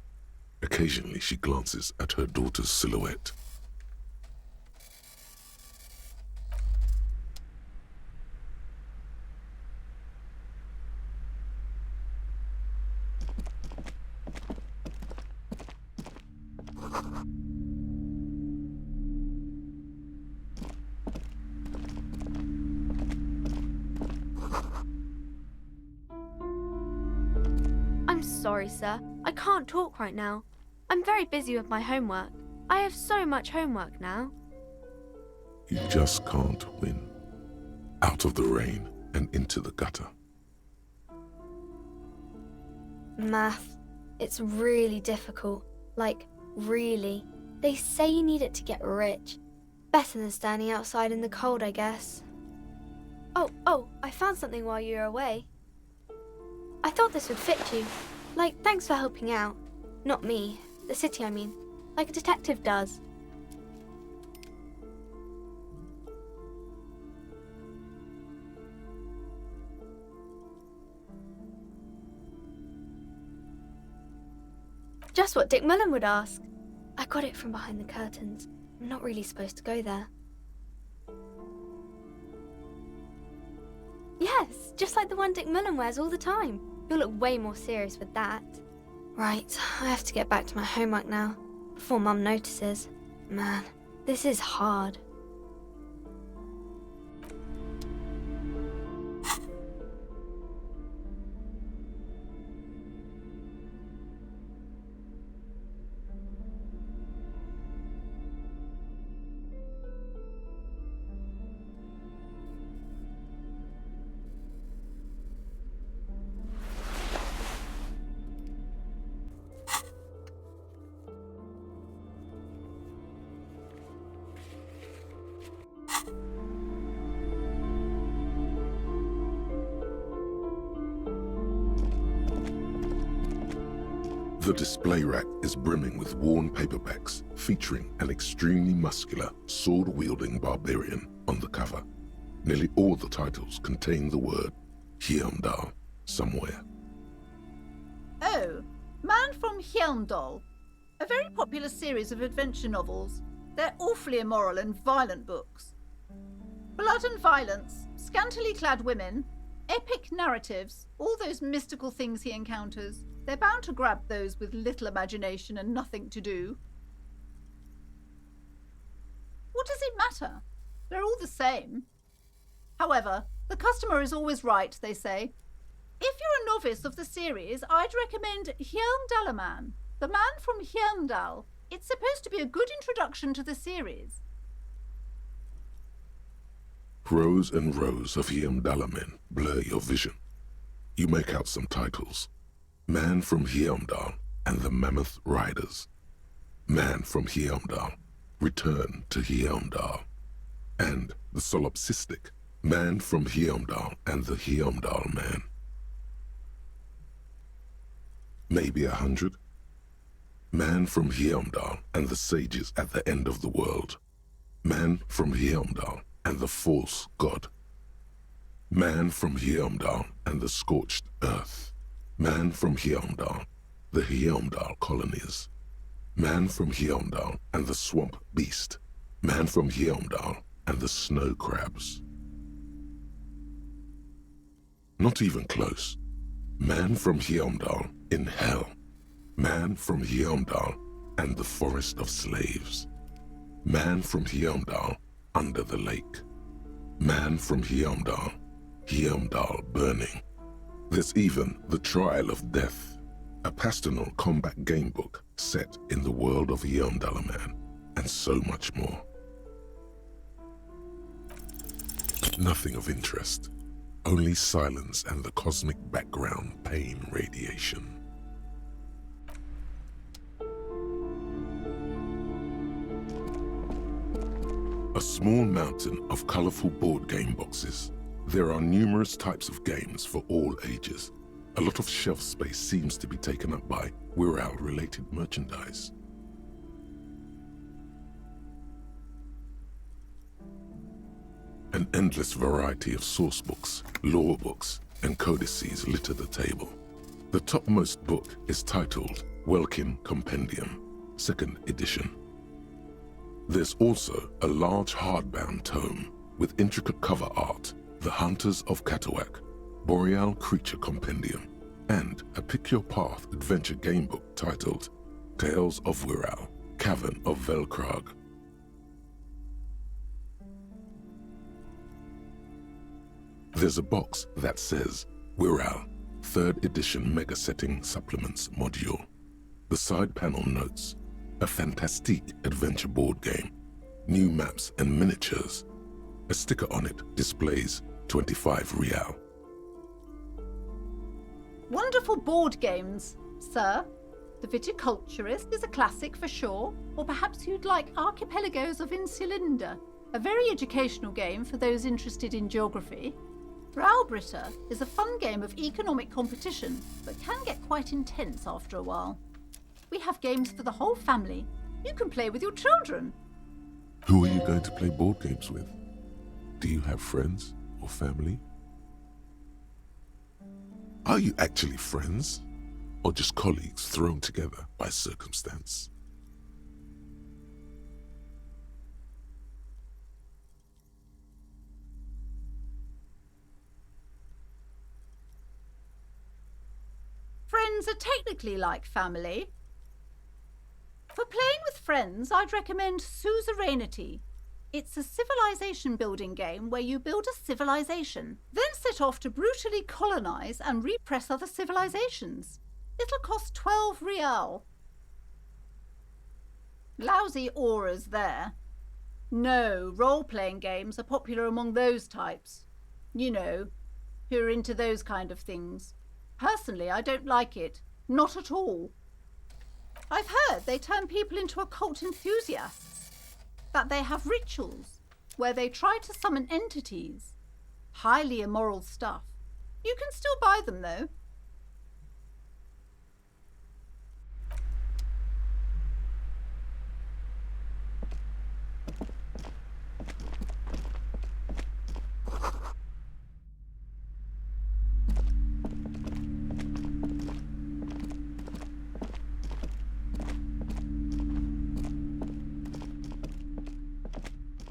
Occasionally she glances at her daughter's silhouette. I'm sorry, sir. I can't talk right now. I'm very busy with my homework. I have so much homework now. You just can't win. Out of the rain and into the gutter. Math. It's really difficult. Like, really. They say you need it to get rich. Better than standing outside in the cold, I guess. Oh, I found something while you were away. I thought this would fit you. Like, thanks for helping out. Not me. The city, I mean. Like a detective does. Just what Dick Mullen would ask. I got it from behind the curtains. I'm not really supposed to go there. Yes, just like the one Dick Mullen wears all the time. You'll look way more serious with that. Right, I have to get back to my homework now, before Mum notices. Man, this is hard. The display rack is brimming with worn paperbacks featuring an extremely muscular, sword-wielding barbarian on the cover. Nearly all the titles contain the word Heimdall somewhere. Oh, Man from Heimdall. A very popular series of adventure novels. They're awfully immoral and violent books. Blood and violence, scantily clad women, epic narratives, all those mystical things he encounters. They're bound to grab those with little imagination and nothing to do. What does it matter? They're all the same. However, the customer is always right, they say. If you're a novice of the series, I'd recommend Heimdall, the Man from Heimdall. It's supposed to be a good introduction to the series. Rows and rows of Heimdall men blur your vision. You make out some titles. Man from Heimdall and the Mammoth Riders. Man from Heimdall Return to Heimdall, and the solipsistic Man from Heimdall and the Heimdall Man. Maybe 100. Man from Heimdall and the sages at the end of the world. Man from Heimdall and the false god. Man from Heimdall and the scorched earth. Man from Heimdall, the Heimdall colonies. Man from Heimdall and the swamp beast. Man from Heimdall and the snow crabs. Not even close. Man from Heimdall in hell. Man from Heimdall and the forest of slaves. Man from Heimdall under the lake. Man from Heimdall, Heimdall burning. There's even The Trial of Death, a pastoral combat game book set in the world of Heimdall Man, and so much more. Nothing of interest, only silence and the cosmic background pain radiation. A small mountain of colorful board game boxes. There are numerous types of games for all ages. A lot of shelf space seems to be taken up by Wirral-related merchandise. An endless variety of source books, lore books, and codices litter the table. The topmost book is titled Welkin Compendium, 2nd edition. There's also a large hardbound tome with intricate cover art, The Hunters of Katawak, Boreal Creature Compendium, and a Pick Your Path adventure game book titled Tales of Wirral, Cavern of Velkrag. There's a box that says Wirral, 3rd edition Mega Setting Supplements Module. The side panel notes, a fantastique adventure board game, new maps and miniatures. A sticker on it displays 25 real. Wonderful board games, sir. The Viticulturist is a classic for sure, or perhaps you'd like Archipelagos of Insulinda, a very educational game for those interested in geography. Browbritter is a fun game of economic competition, but can get quite intense after a while. We have games for the whole family. You can play with your children. Who are you going to play board games with? Do you have friends or family? Are you actually friends, or just colleagues thrown together by circumstance? Friends are technically like family. For playing with friends, I'd recommend Suzerainty. It's a civilization building game where you build a civilization, then set off to brutally colonize and repress other civilizations. It'll cost 12 real. Lousy auras there. No, role-playing games are popular among those types. You know, who are into those kind of things. Personally, I don't like it. Not at all. I've heard they turn people into occult enthusiasts, that they have rituals where they try to summon entities. Highly immoral stuff. You can still buy them, though.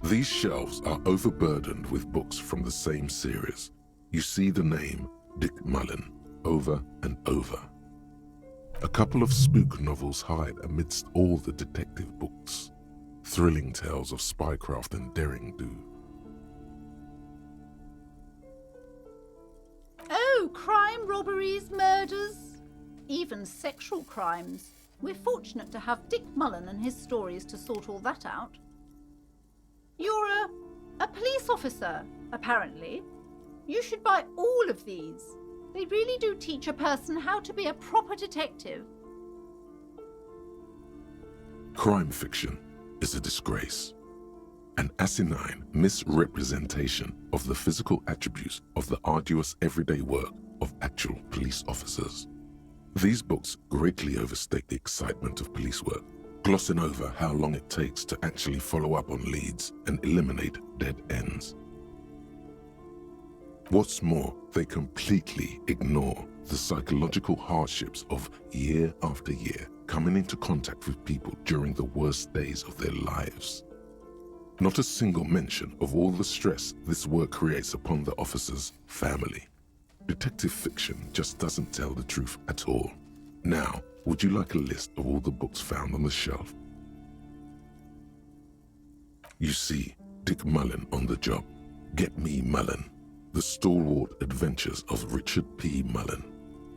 These shelves are overburdened with books from the same series. You see the name Dick Mullen over and over. A couple of spook novels hide amidst all the detective books. Thrilling tales of spycraft and daring-do. Oh, crime, robberies, murders, even sexual crimes. We're fortunate to have Dick Mullen and his stories to sort all that out. You're a police officer, apparently. You should buy all of these. They really do teach a person how to be a proper detective. Crime fiction, is a disgrace. An asinine misrepresentation of the physical attributes of the arduous everyday work of actual police officers. These books greatly overstate the excitement of police work, glossing over how long it takes to actually follow up on leads and eliminate dead ends. What's more, they completely ignore the psychological hardships of year after year coming into contact with people during the worst days of their lives. Not a single mention of all the stress this work creates upon the officer's family. Detective fiction just doesn't tell the truth at all. Now, would you like a list of all the books found on the shelf? You see Dick Mullen on the job. Get Me Mullen. The Stalwart Adventures of Richard P. Mullen.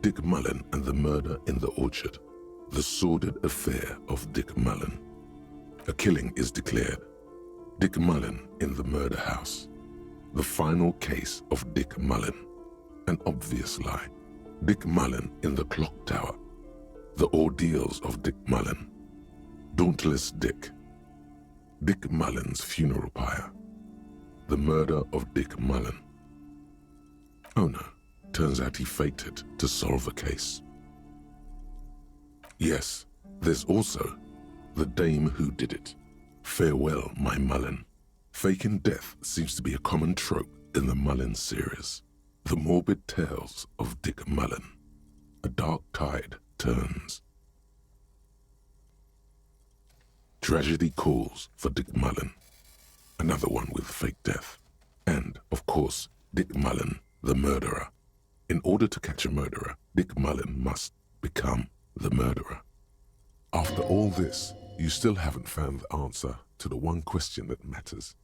Dick Mullen and the Murder in the Orchard. The Sordid Affair of Dick Mullen. A killing is declared. Dick Mullen in the Murder House. The Final Case of Dick Mullen. An obvious lie. Dick Mullen in the Clock Tower. The Ordeals of Dick Mullen. Dauntless Dick. Dick Mullen's Funeral Pyre. The Murder of Dick Mullen. Oh no, turns out he faked it to solve a case. Yes, there's also The Dame Who Did It. Farewell, My Mullen. Faking death seems to be a common trope in the Mullen series. The morbid tales of Dick Mullen. A dark tide turns. Tragedy Calls for Dick Mullen. Another one with fake death. And, of course, Dick Mullen, the murderer. In order to catch a murderer, Dick Mullen must become the murderer. After all this, you still haven't found the answer to the one question that matters.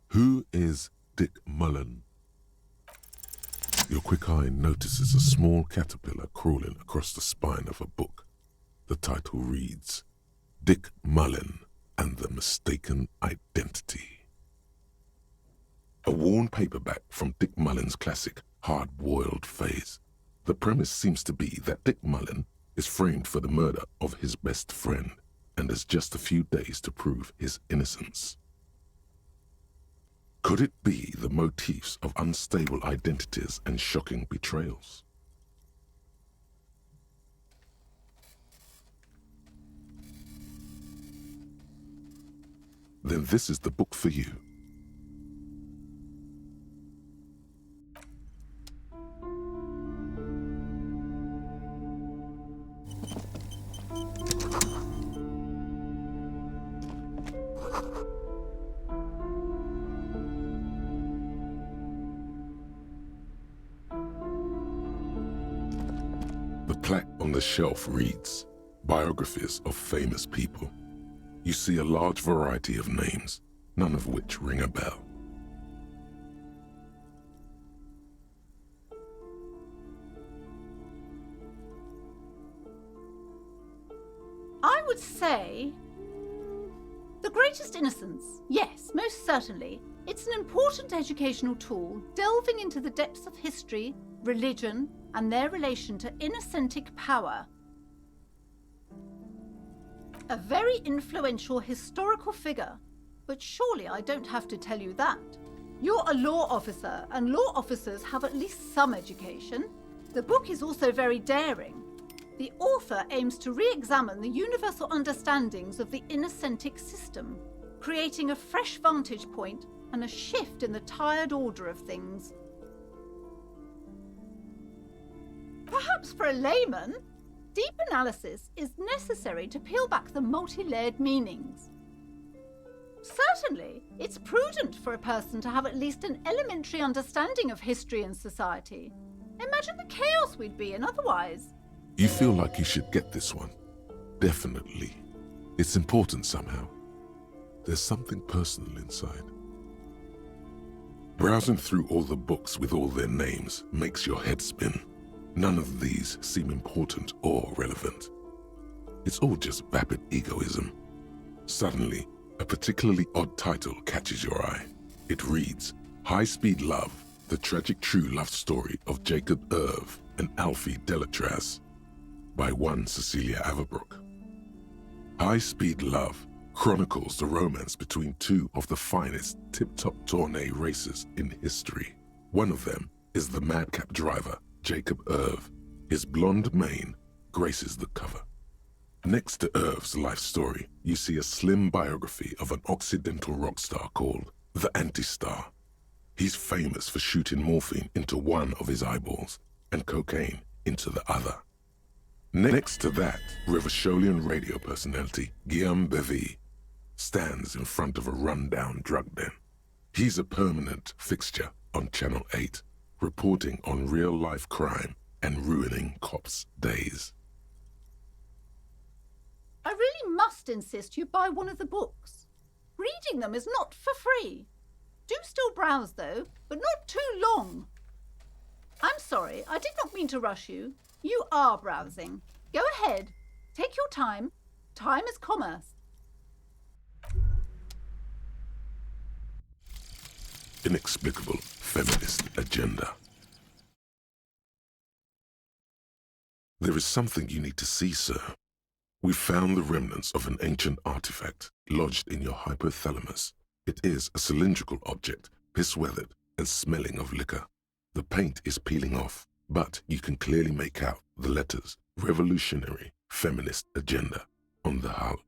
Who is Dick Mullen? Your quick eye notices a small caterpillar crawling across the spine of a book. The title reads, Dick Mullen and the Mistaken Identity. A worn paperback from Dick Mullen's classic Hard-Boiled Phase. The premise seems to be that Dick Mullen is framed for the murder of his best friend and has just a few days to prove his innocence. Could it be the motifs of unstable identities and shocking betrayals? Then this is the book for you. The plaque on the shelf reads, Biographies of Famous People. You see a large variety of names, none of which ring a bell. I would say The Greatest Innocence. Yes, most certainly. It's an important educational tool, delving into the depths of history, religion, and their relation to innocentic power. A very influential historical figure, but surely I don't have to tell you that. You're a law officer, and law officers have at least some education. The book is also very daring. The author aims to re-examine the universal understandings of the innocentic system, creating a fresh vantage point and a shift in the tired order of things. Perhaps for a layman, deep analysis is necessary to peel back the multi-layered meanings. Certainly, it's prudent for a person to have at least an elementary understanding of history and society. Imagine the chaos we'd be in otherwise. You feel like you should get this one. Definitely. It's important somehow. There's something personal inside. Browsing through all the books with all their names makes your head spin. None of these seem important or relevant. It's all just vapid egoism. Suddenly, a particularly odd title catches your eye. It reads, High Speed Love, the tragic true love story of Jacob Irv and Alfie Delatraz, by one Cecilia Averbrook. High Speed Love chronicles the romance between two of the finest tip-top tournée racers in history. One of them is the madcap driver, Jacob Irv. His blonde mane graces the cover. Next to Irv's life story, you see a slim biography of an Occidental rock star called the Anti-Star. He's famous for shooting morphine into one of his eyeballs and cocaine into the other. Next to that, Revacholian radio personality Guillaume Bevy stands in front of a run-down drug den. He's a permanent fixture on Channel 8, reporting on real-life crime and ruining cops' days. I really must insist you buy one of the books. Reading them is not for free. Do still browse, though, but not too long. I'm sorry, I did not mean to rush you. You are browsing. Go ahead. Take your time. Time is commerce. Inexplicable feminist agenda. There is something you need to see, sir. We found the remnants of an ancient artifact lodged in your hypothalamus. It is a cylindrical object, piss-weathered and smelling of liquor. The paint is peeling off, but you can clearly make out the letters Revolutionary Feminist Agenda on the hull.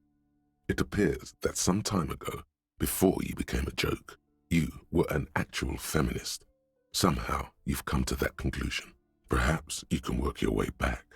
It appears that some time ago, before you became a joke, you were an actual feminist. Somehow you've come to that conclusion. Perhaps you can work your way back.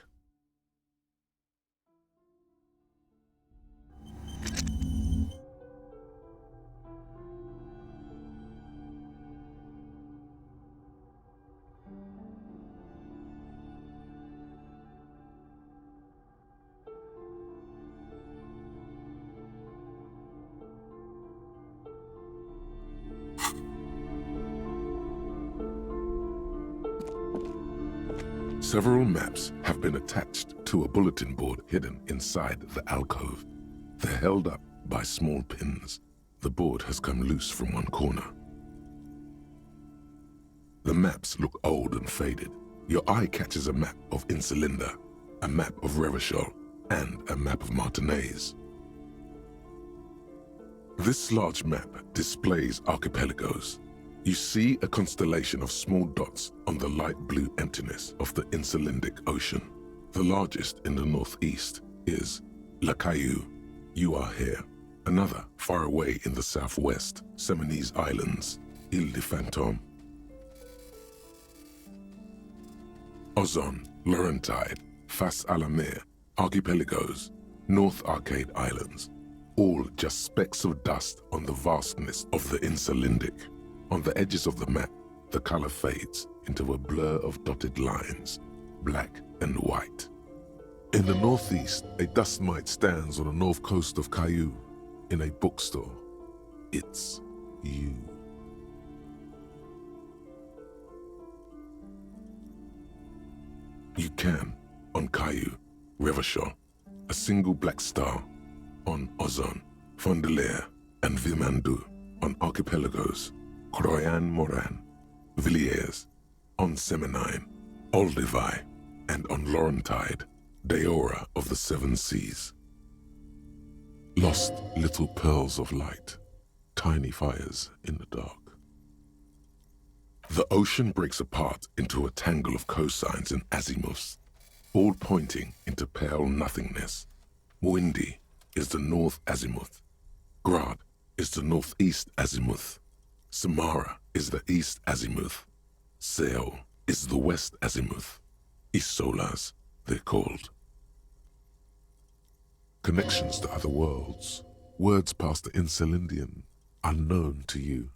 Several maps have been attached to a bulletin board hidden inside the alcove. They're held up by small pins. The board has come loose from one corner. The maps look old and faded. Your eye catches a map of Insulinda, a map of Revachol, and a map of Martinez. This large map displays archipelagos. You see a constellation of small dots on the light blue emptiness of the Insulindic Ocean. The largest in the northeast is La Caillou. You are here. Another far away in the southwest, Seminese Islands, Ile de Fantôme. Ozon, Laurentide, Face à la Mer, Archipelagos, North Arcade Islands, all just specks of dust on the vastness of the Insulindic. On the edges of the map, the color fades into a blur of dotted lines, black and white. In the northeast, a dust mite stands on the north coast of Caillou, in a bookstore. It's you. You can, on Caillou, Revachol, a single black star, on Ozon, Fondelier, and Vilmandu, on Archipelagos, Croyan Moran, Villiers, on Seminine, Olduvai, and on Laurentide, Deora of the Seven Seas. Lost little pearls of light, tiny fires in the dark. The ocean breaks apart into a tangle of cosines and azimuths, all pointing into pale nothingness. Windy is the north azimuth. Grad is the northeast azimuth. Samara is the east azimuth. Seo is the west azimuth. Isolas, they're called. Connections to other worlds, words past the Insulindian, unknown to you.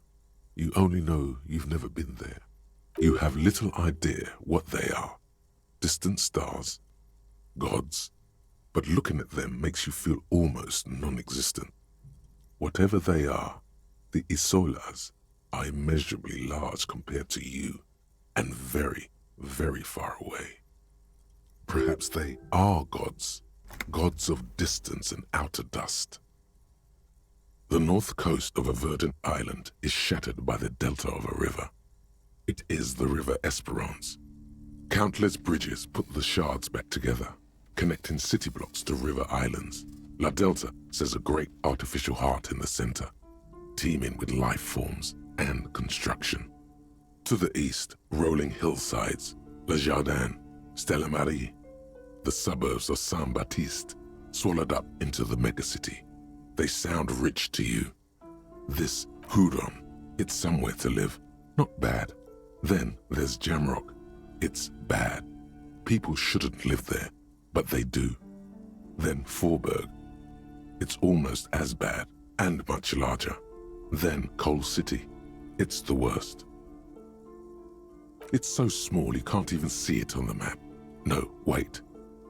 You only know you've never been there. You have little idea what they are. Distant stars, gods, but looking at them makes you feel almost non-existent. Whatever they are, the Isolas are immeasurably large compared to you, and very, very far away. Perhaps they are gods, gods of distance and outer dust. The north coast of a verdant island is shattered by the delta of a river. It is the River Esperance. Countless bridges put the shards back together, connecting city blocks to river islands. La Delta says a great artificial heart in the center, teeming with life forms and construction. To the east, rolling hillsides, Le Jardin, Stella Marie, the suburbs of Saint-Baptiste, swallowed up into the megacity. They sound rich to you. This Hudon, it's somewhere to live, not bad. Then there's Jamrock. It's bad. People shouldn't live there, but they do. Then Forburg. It's almost as bad and much larger. Then Coal City. It's the worst. It's so small you can't even see it on the map. No, wait.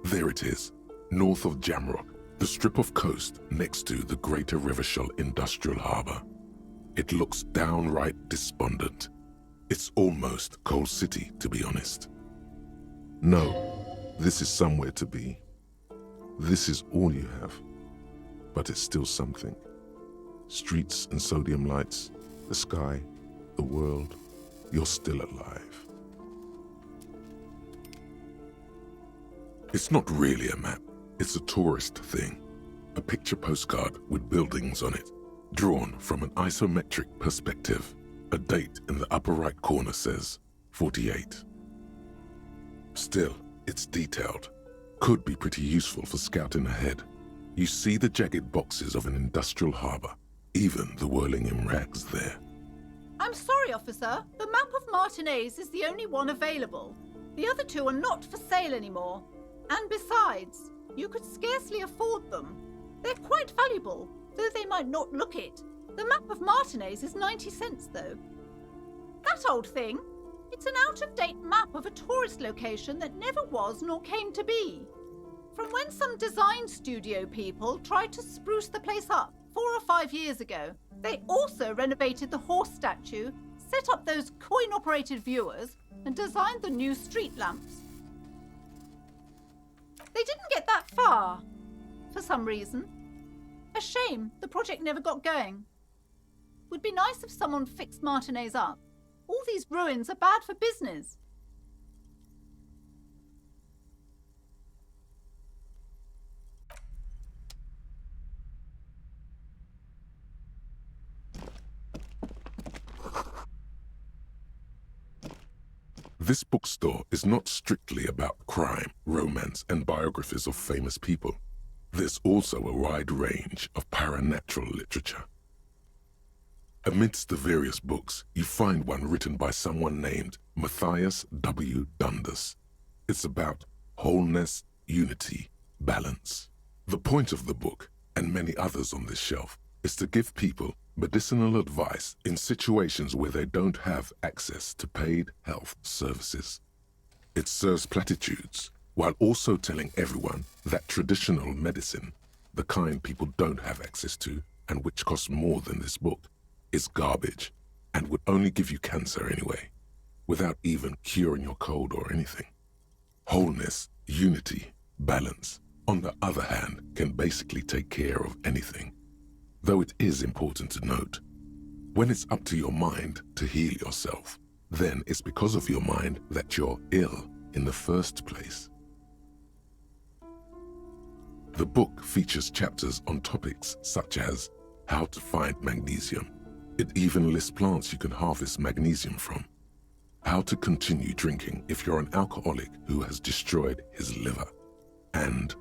There it is, north of Jamrock, the strip of coast next to the Greater Revachol Industrial Harbour. It looks downright despondent. It's almost Coal City, to be honest. No, this is somewhere to be. This is all you have. But it's still something. Streets and sodium lights, the sky, the world. You're still alive. It's not really a map. It's a tourist thing. A picture postcard with buildings on it, drawn from an isometric perspective. A date in the upper right corner says 48. Still, it's detailed. Could be pretty useful for scouting ahead. You see the jagged boxes of an industrial harbour, even the whirling in rags there. I'm sorry, officer. The map of Martinez is the only one available. The other two are not for sale anymore. And besides, you could scarcely afford them. They're quite valuable, though they might not look it. The map of Martinez is 90 cents, though. That old thing? It's an out-of-date map of a tourist location that never was nor came to be. From when some design studio people tried to spruce the place up 4 or 5 years ago. They also renovated the horse statue, set up those coin-operated viewers, and designed the new street lamps. They didn't get that far, for some reason. A shame the project never got going. Would be nice if someone fixed Martinez up. All these ruins are bad for business. This bookstore is not strictly about crime, romance, and biographies of famous people. There's also a wide range of paranatural literature. Amidst the various books, you find one written by someone named Matthias W. Dundas. It's about wholeness, unity, balance. The point of the book, and many others on this shelf, is to give people medicinal advice in situations where they don't have access to paid health services. It serves platitudes, while also telling everyone that traditional medicine, the kind people don't have access to and which costs more than this book, is garbage and would only give you cancer anyway, without even curing your cold or anything. Wholeness, unity, balance, on the other hand, can basically take care of anything. Though it is important to note, when it's up to your mind to heal yourself, then it's because of your mind that you're ill in the first place. The book features chapters on topics such as how to find magnesium. It even lists plants you can harvest magnesium from. How to continue drinking if you're an alcoholic who has destroyed his liver. And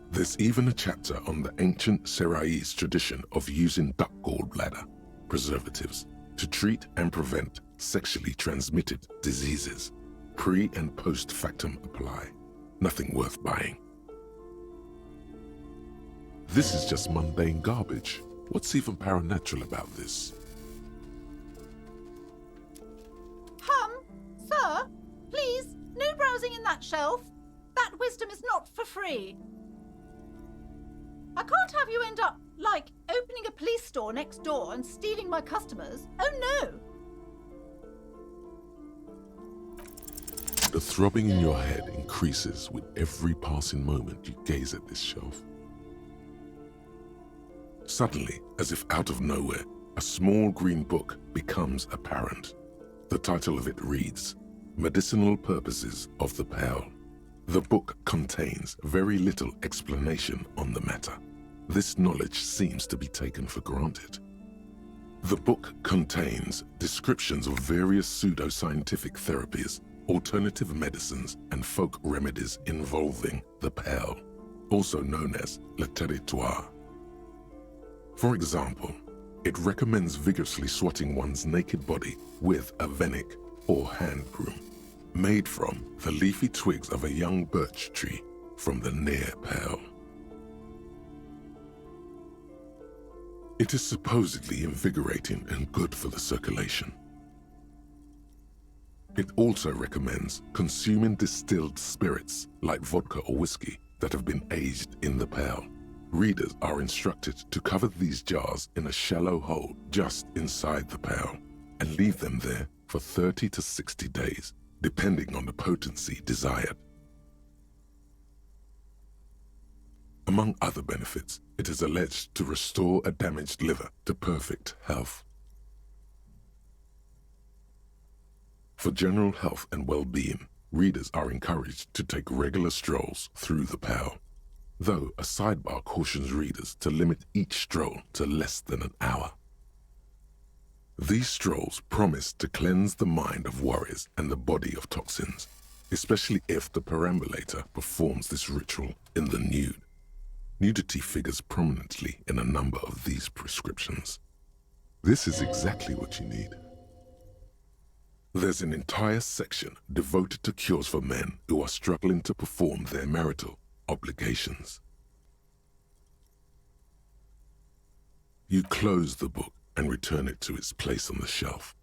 there's even a chapter on the ancient Seraïs tradition of using duck gallbladder preservatives to treat and prevent sexually transmitted diseases. Pre- and post-factum apply. Nothing worth buying. This is just mundane garbage. What's even paranatural about this? Sir, please, no browsing in that shelf. That wisdom is not for free. I can't have you end up, like, opening a police store next door and stealing my customers. Oh no! The throbbing in your head increases with every passing moment you gaze at this shelf. Suddenly, as if out of nowhere, a small green book becomes apparent. The title of it reads, Medicinal Purposes of the Pearl. The book contains very little explanation on the matter. this knowledge seems to be taken for granted. The book contains descriptions of various pseudoscientific therapies, alternative medicines, and folk remedies involving the Pale, also known as le territoire. For example, it recommends vigorously swatting one's naked body with a venik or hand broom, made from the leafy twigs of a young birch tree from the near Pale. It is supposedly invigorating and good for the circulation. It also recommends consuming distilled spirits like vodka or whiskey that have been aged in the Pale. Readers are instructed to cover these jars in a shallow hole just inside the Pale and leave them there for 30 to 60 days, depending on the potency desired. Among other benefits, it is alleged to restore a damaged liver to perfect health. For general health and well-being, readers are encouraged to take regular strolls through the Pale, though a sidebar cautions readers to limit each stroll to less than an hour. These strolls promise to cleanse the mind of worries and the body of toxins, especially if the perambulator performs this ritual in the nude. Nudity figures prominently in a number of these prescriptions. This is exactly what you need. There's an entire section devoted to cures for men who are struggling to perform their marital obligations. You close the book and return it to its place on the shelf.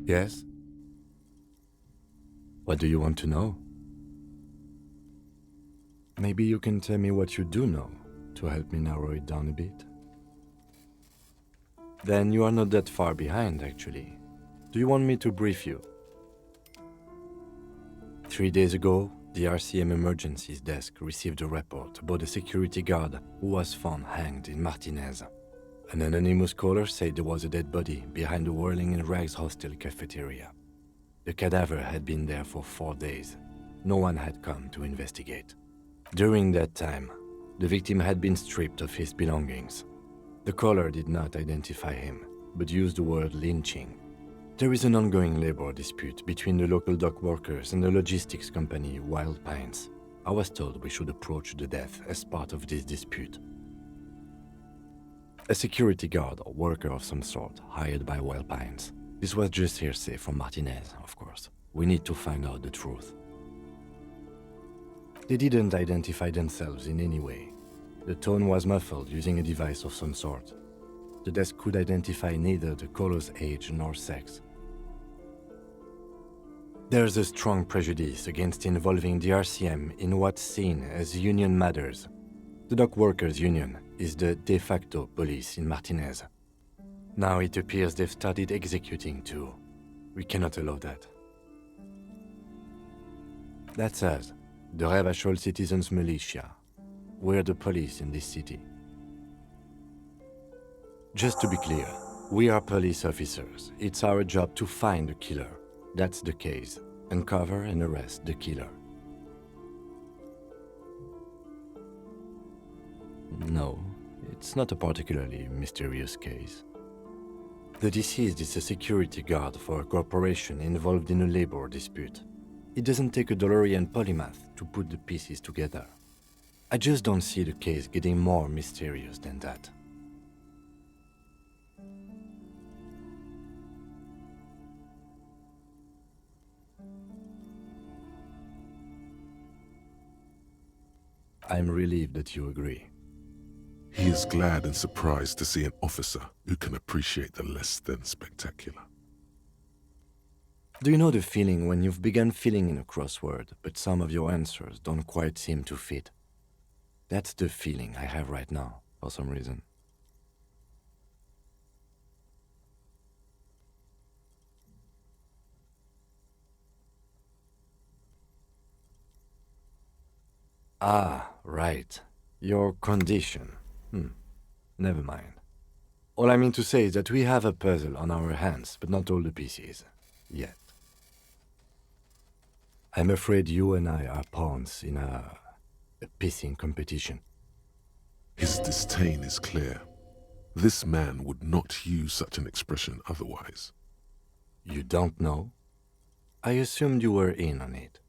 Yes? What do you want to know? Maybe you can tell me what you do know to help me narrow it down a bit. Then you are not that far behind, actually. Do you want me to brief you? 3 days ago, the RCM Emergencies Desk received a report about a security guard who was found hanged in Martinez. An anonymous caller said there was a dead body behind the Whirling in Rags hostel cafeteria. The cadaver had been there for 4 days. No one had come to investigate. During that time, the victim had been stripped of his belongings. The caller did not identify him, but used the word lynching. There is an ongoing labor dispute between the local dock workers and the logistics company Wild Pines. I was told we should approach the death as part of this dispute. A security guard or worker of some sort hired by Wild Pines. This was just hearsay from Martinez, of course. We need to find out the truth. They didn't identify themselves in any way. The tone was muffled using a device of some sort. The desk could identify neither the caller's age nor sex. There's a strong prejudice against involving the RCM in what's seen as union matters. The dock workers' union is the de facto police in Martinez. Now it appears they've started executing too. We cannot allow that. That's us, the Revachol Citizens Militia. We're the police in this city. Just to be clear, we are police officers. It's our job to find the killer. That's the case. Uncover and arrest the killer. No, it's not a particularly mysterious case. The deceased is a security guard for a corporation involved in a labor dispute. It doesn't take a DeLorean polymath to put the pieces together. I just don't see the case getting more mysterious than that. I'm relieved that you agree. He is glad and surprised to see an officer who can appreciate the less than spectacular. Do you know the feeling when you've begun filling in a crossword, but some of your answers don't quite seem to fit? That's the feeling I have right now, for some reason. Ah, right. Your condition. Never mind. All I mean to say is that we have a puzzle on our hands, but not all the pieces. Yet. I'm afraid you and I are pawns in a pissing competition. His disdain is clear. This man would not use such an expression otherwise. You don't know? I assumed you were in on it.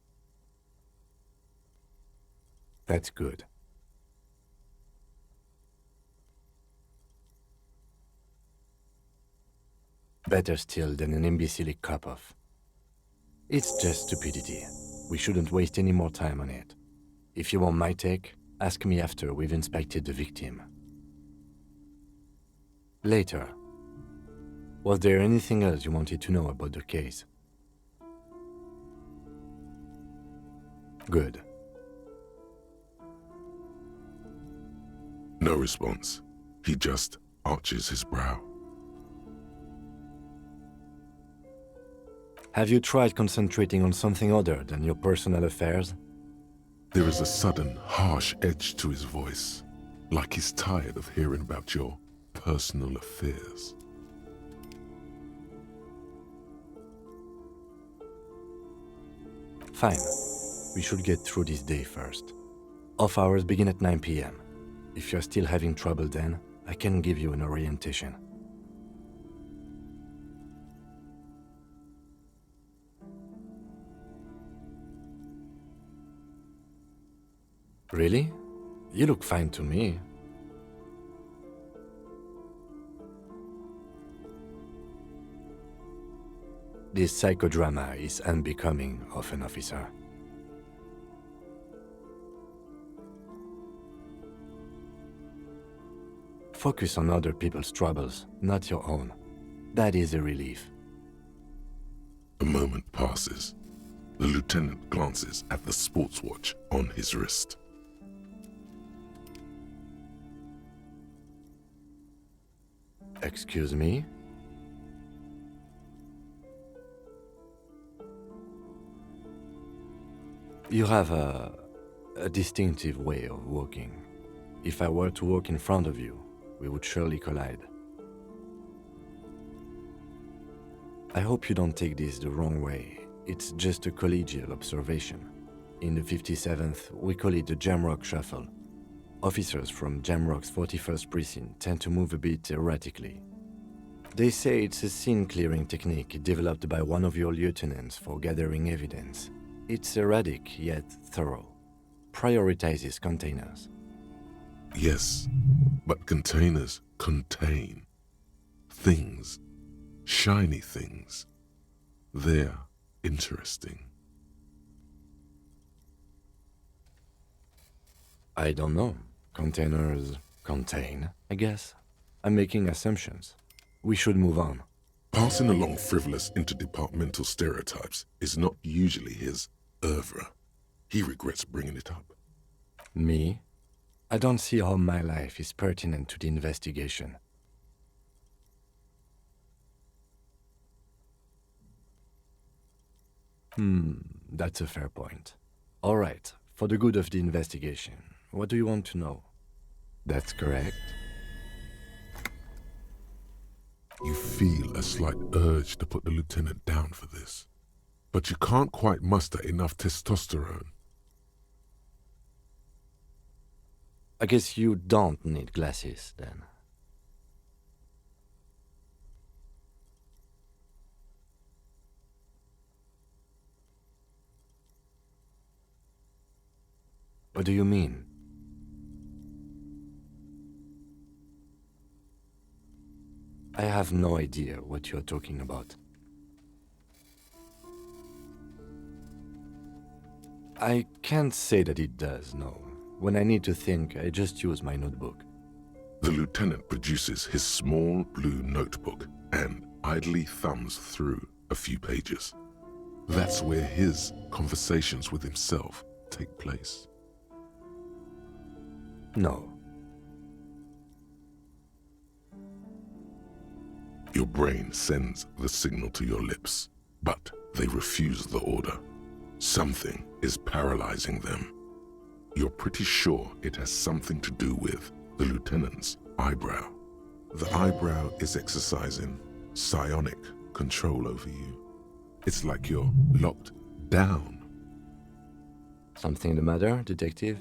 That's good. Better still than an imbecilic cop-off. It's just stupidity. We shouldn't waste any more time on it. If you want my take, ask me after we've inspected the victim. Later. Was there anything else you wanted to know about the case? Good. No response. He just arches his brow. Have you tried concentrating on something other than your personal affairs? There is a sudden, harsh edge to his voice, like he's tired of hearing about your personal affairs. Fine. We should get through this day first. Off hours begin at 9 p.m. If you're still having trouble then, I can give you an orientation. Really? You look fine to me. This psychodrama is unbecoming of an officer. Focus on other people's troubles, not your own. That is a relief. A moment passes. The lieutenant glances at the sports watch on his wrist. Excuse me? You have a distinctive way of walking. If I were to walk in front of you, we would surely collide. I hope you don't take this the wrong way. It's just a collegial observation. In the 57th, we call it the Jamrock Shuffle. Officers from Jamrock's 41st Precinct tend to move a bit erratically. They say it's a scene-clearing technique developed by one of your lieutenants for gathering evidence. It's erratic, yet thorough. Prioritizes containers. Yes, but containers contain things, shiny things. They're interesting. I don't know. Containers contain, I guess. I'm making assumptions. We should move on. Passing along frivolous interdepartmental stereotypes is not usually his oeuvre. He regrets bringing it up. Me? I don't see how my life is pertinent to the investigation. That's a fair point. All right, for the good of the investigation, what do you want to know? That's correct. You feel a slight urge to put the lieutenant down for this, but you can't quite muster enough testosterone. I guess you don't need glasses, then. What do you mean? I have no idea what you're talking about. I can't say that it does, no. When I need to think, I just use my notebook. The lieutenant produces his small blue notebook and idly thumbs through a few pages. That's where his conversations with himself take place. No. Your brain sends the signal to your lips, but they refuse the order. Something is paralyzing them. You're pretty sure it has something to do with the lieutenant's eyebrow. The eyebrow is exercising psionic control over you. It's like you're locked down. Something the matter, detective?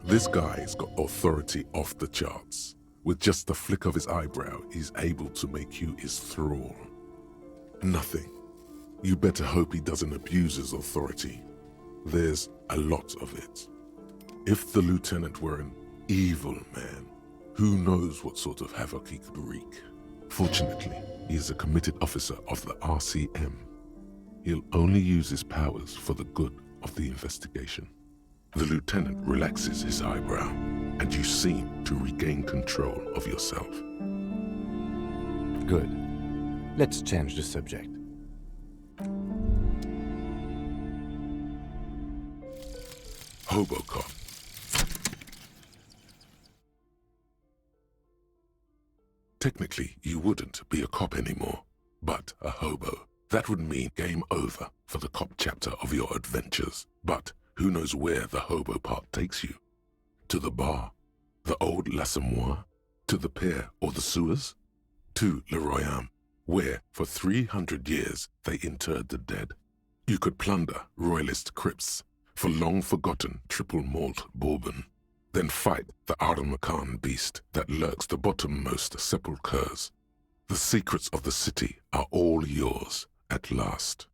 This guy's got authority off the charts. With just the flick of his eyebrow, he's able to make you his thrall. Nothing. You better hope he doesn't abuse his authority. There's a lot of it. If the lieutenant were an evil man, who knows what sort of havoc he could wreak. Fortunately, he is a committed officer of the RCM. He'll only use his powers for the good of the investigation. The lieutenant relaxes his eyebrow, and you seem to regain control of yourself. Good. Let's change the subject. Hobocop. Technically, you wouldn't be a cop anymore, but a hobo. That would mean game over for the cop chapter of your adventures. But who knows where the hobo part takes you? To the bar? The old L'Assommoir? To the pier or the sewers? To Le Royaume, where for 300 years they interred the dead. You could plunder royalist crypts for long-forgotten triple malt bourbon, then fight the Aramakan beast that lurks the bottommost sepulchres. The secrets of the city are all yours at last.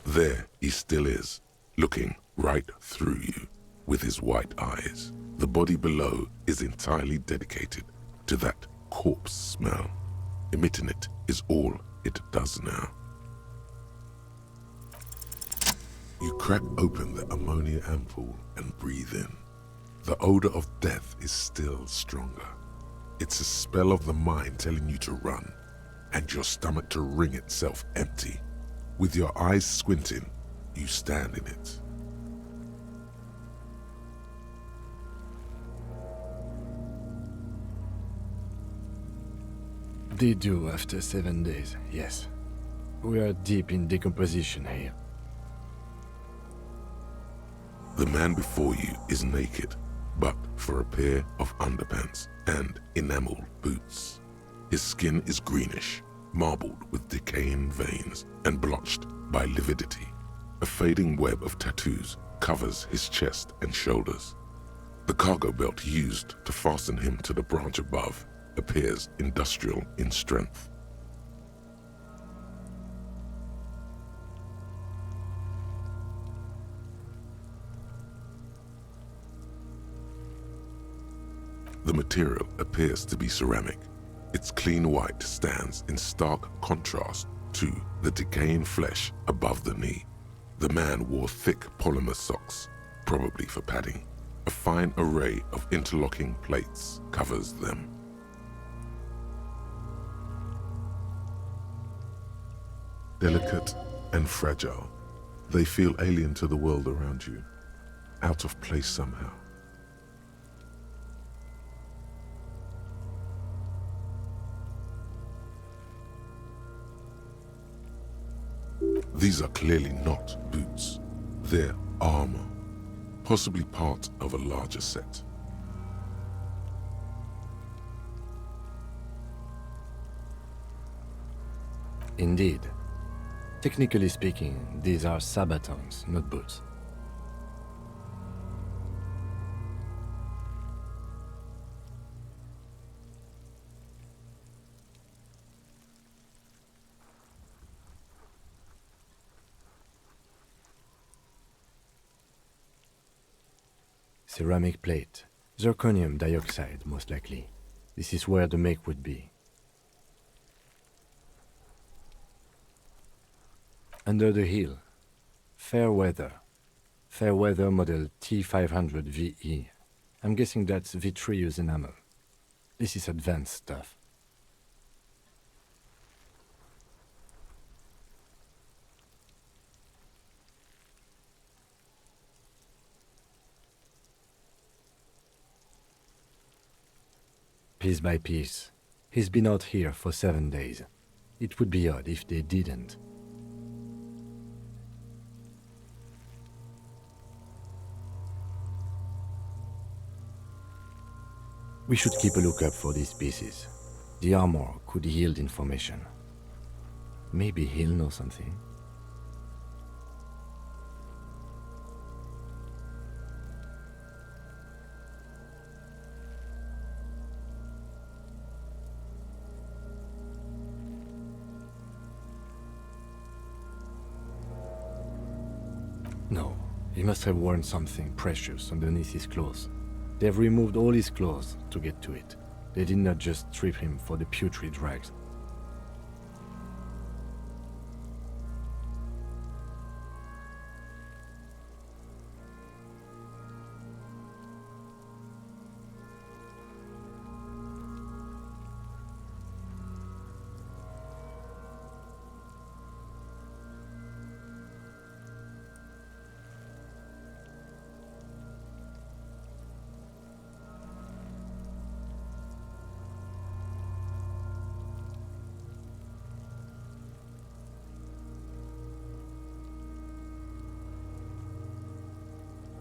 There he still is, looking right through you with his white eyes. The body below is entirely dedicated to that corpse smell. Emitting it is all it does now. You crack open the ammonia ampoule and breathe in. The odor of death is still stronger. It's a spell of the mind telling you to run, and your stomach to wring itself empty. With your eyes squinting, you stand in it. They do after 7 days, yes. We are deep in decomposition here. The man before you is naked, but for a pair of underpants and enameled boots. His skin is greenish, marbled with decaying veins and blotched by lividity. A fading web of tattoos covers his chest and shoulders. The cargo belt used to fasten him to the branch above appears industrial in strength. The material appears to be ceramic. Its clean white stands in stark contrast to the decaying flesh above the knee. The man wore thick polymer socks, probably for padding. A fine array of interlocking plates covers them. Delicate and fragile, they feel alien to the world around you, out of place somehow. These are clearly not boots. They're armor, possibly part of a larger set. Indeed. Technically speaking, these are sabatons, not boots. ceramic plate. Zirconium dioxide, most likely. This is where the make would be. Under the hill. Fair weather. Fair weather model T500 VE. I'm guessing that's vitreous enamel. This is advanced stuff. Piece by piece. He's been out here for 7 days. It would be odd if they didn't. We should keep a lookout for these pieces. The armor could yield information. Maybe he'll know something. No, he must have worn something precious underneath his clothes. They've removed all his clothes to get to it. They did not just strip him for the putrid rags.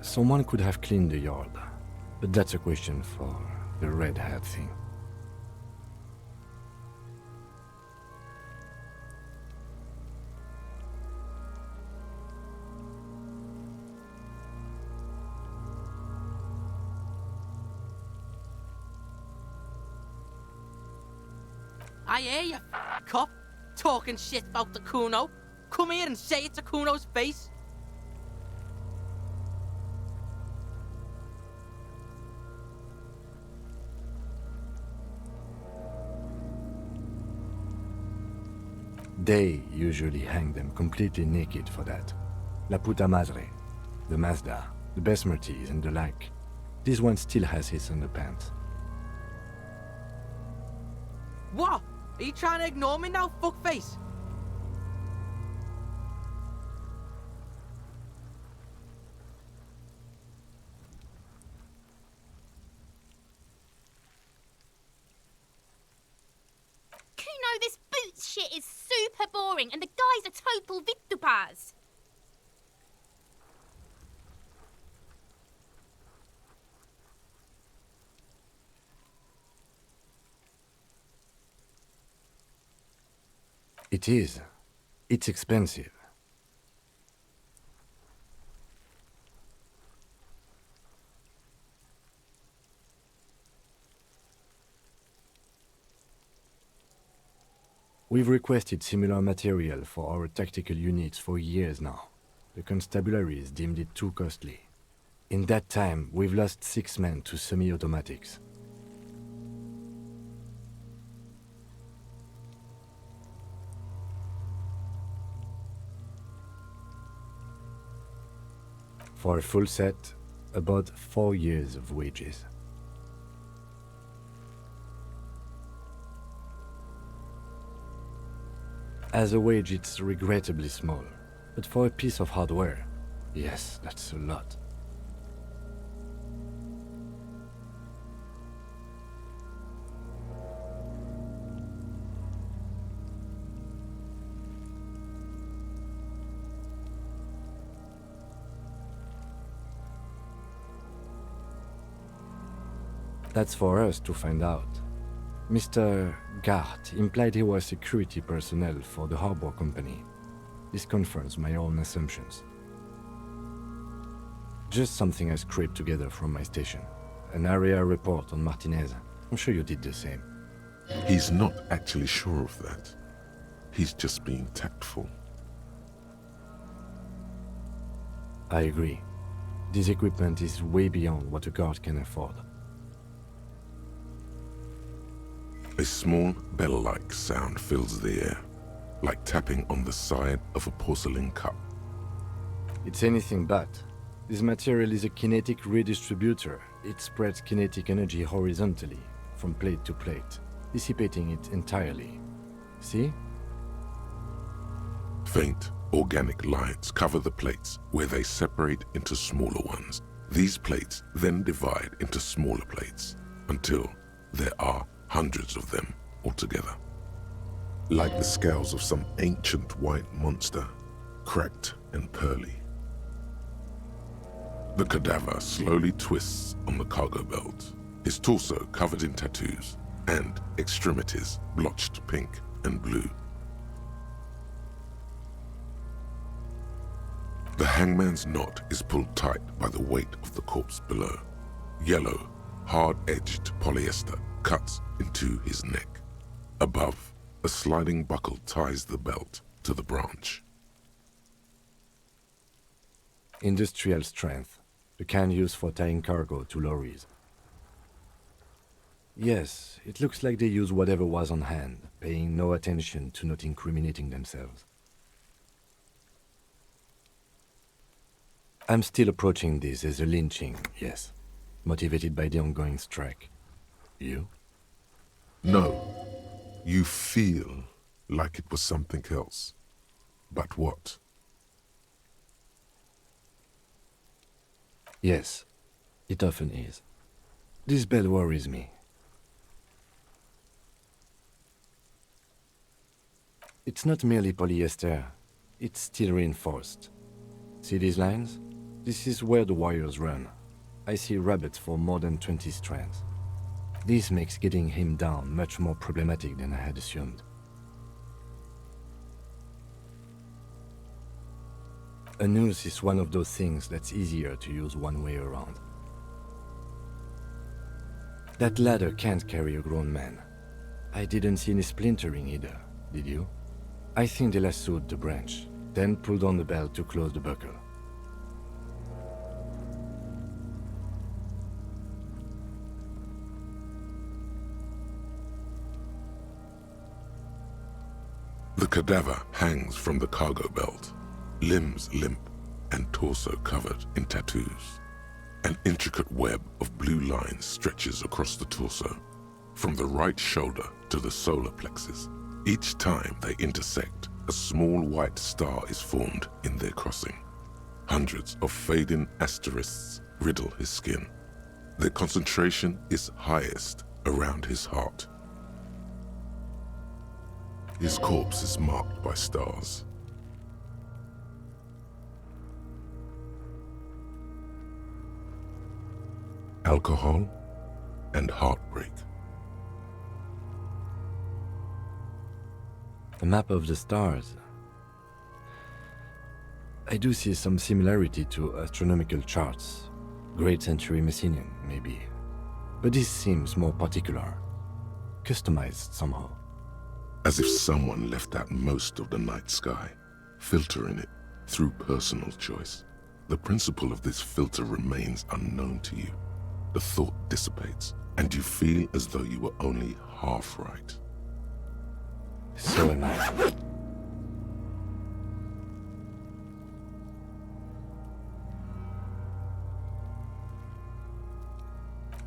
Someone could have cleaned the yard, but that's a question for the red hat thing. I hear you, cop, talking shit about the Kuno. Come here and say it to Kuno's face. They usually hang them completely naked for that. La puta madre, the Mazda, the Besmerties and the like. This one still has his underpants. What? Are you trying to ignore me now, fuckface? Kuno, this boots shit is super boring and the guy's a total vitupaz. It is. It's expensive. We've requested similar material for our tactical units for years now. The constabularies deemed it too costly. In that time, we've lost 6 men to semi-automatics. For a full set, about 4 years of wages. As a wage, it's regrettably small, but for a piece of hardware, yes, that's a lot. That's for us to find out. Mr. Gart implied he was security personnel for the harbor company. This confirms my own assumptions. Just something I scraped together from my station. An area report on Martinez. I'm sure you did the same. He's not actually sure of that. He's just being tactful. I agree. This equipment is way beyond what a guard can afford. A small bell-like sound fills the air, like tapping on the side of a porcelain cup. It's anything but. This material is a kinetic redistributor. It spreads kinetic energy horizontally, from plate to plate, dissipating it entirely. See? Faint, organic lines cover the plates where they separate into smaller ones. These plates then divide into smaller plates until there are hundreds of them altogether. Like the scales of some ancient white monster, cracked and pearly. The cadaver slowly twists on the cargo belt, his torso covered in tattoos and extremities blotched pink and blue. The hangman's knot is pulled tight by the weight of the corpse below. Yellow, hard-edged polyester cuts into his neck. Above, a sliding buckle ties the belt to the branch. Industrial strength, the kind used for tying cargo to lorries. Yes, it looks like they use whatever was on hand, paying no attention to not incriminating themselves. I'm still approaching this as a lynching, yes, motivated by the ongoing strike. You? No, you feel like it was something else. But what? Yes, it often is. This bell worries me. It's not merely polyester, it's steel reinforced. See these lines? This is where the wires run. I see rabbits for more than 20 strands. This makes getting him down much more problematic than I had assumed. A noose is one of those things that's easier to use one way around. That ladder can't carry a grown man. I didn't see any splintering either, did you? I think they lassoed the branch, then pulled on the belt to close the buckle. The cadaver hangs from the cargo belt, limbs limp and torso covered in tattoos. An intricate web of blue lines stretches across the torso, from the right shoulder to the solar plexus. Each time they intersect, a small white star is formed in their crossing. Hundreds of fading asterisks riddle his skin. Their concentration is highest around his heart. His corpse is marked by stars. Alcohol and heartbreak. A map of the stars. I do see some similarity to astronomical charts. Great Century Messinian, maybe. But this seems more particular. Customized somehow. As if someone left out most of the night sky, filtering it through personal choice. The principle of this filter remains unknown to you. The thought dissipates, and you feel as though you were only half right. So am I.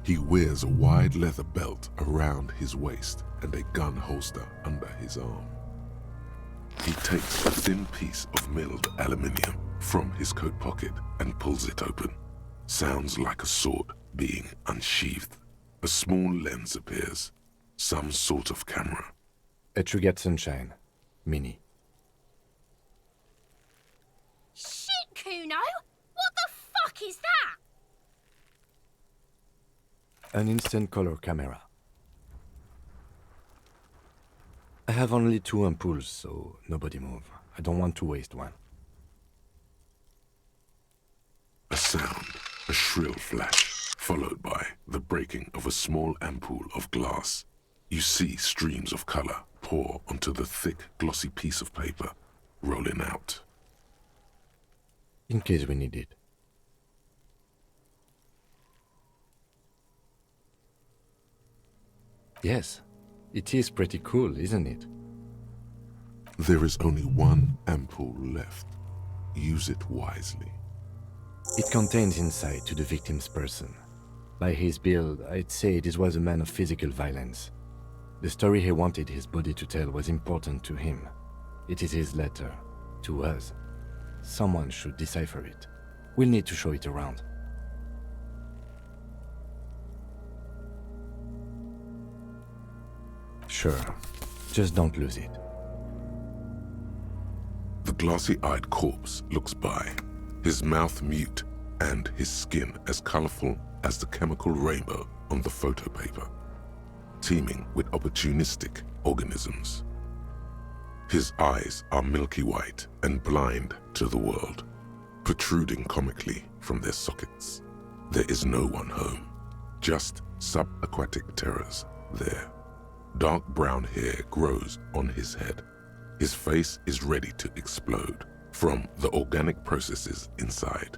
He wears a wide leather belt around his waist and a gun holster under his arm. He takes a thin piece of milled aluminium from his coat pocket and pulls it open. Sounds like a sword being unsheathed. A small lens appears, some sort of camera. A Trigger Sunshine, Mini. Shit, Kuno! What the fuck is that? An instant color camera. I have only 2 ampoules, so nobody move. I don't want to waste one. A sound, a shrill flash, followed by the breaking of a small ampoule of glass. You see streams of color pour onto the thick, glossy piece of paper, rolling out. In case we need it. Yes, it is pretty cool, isn't it? There is only one ampoule left. Use it wisely. It contains insight to the victim's person. By his build, I'd say this was a man of physical violence. The story he wanted his body to tell was important to him. It is his letter, to us. Someone should decipher it. We'll need to show it around. Sure, just don't lose it. The glassy-eyed corpse looks by, his mouth mute and his skin as colorful as the chemical rainbow on the photo paper, teeming with opportunistic organisms. His eyes are milky white and blind to the world, protruding comically from their sockets. There is no one home, just subaquatic terrors there. Dark brown hair grows on his head. His face is ready to explode from the organic processes inside.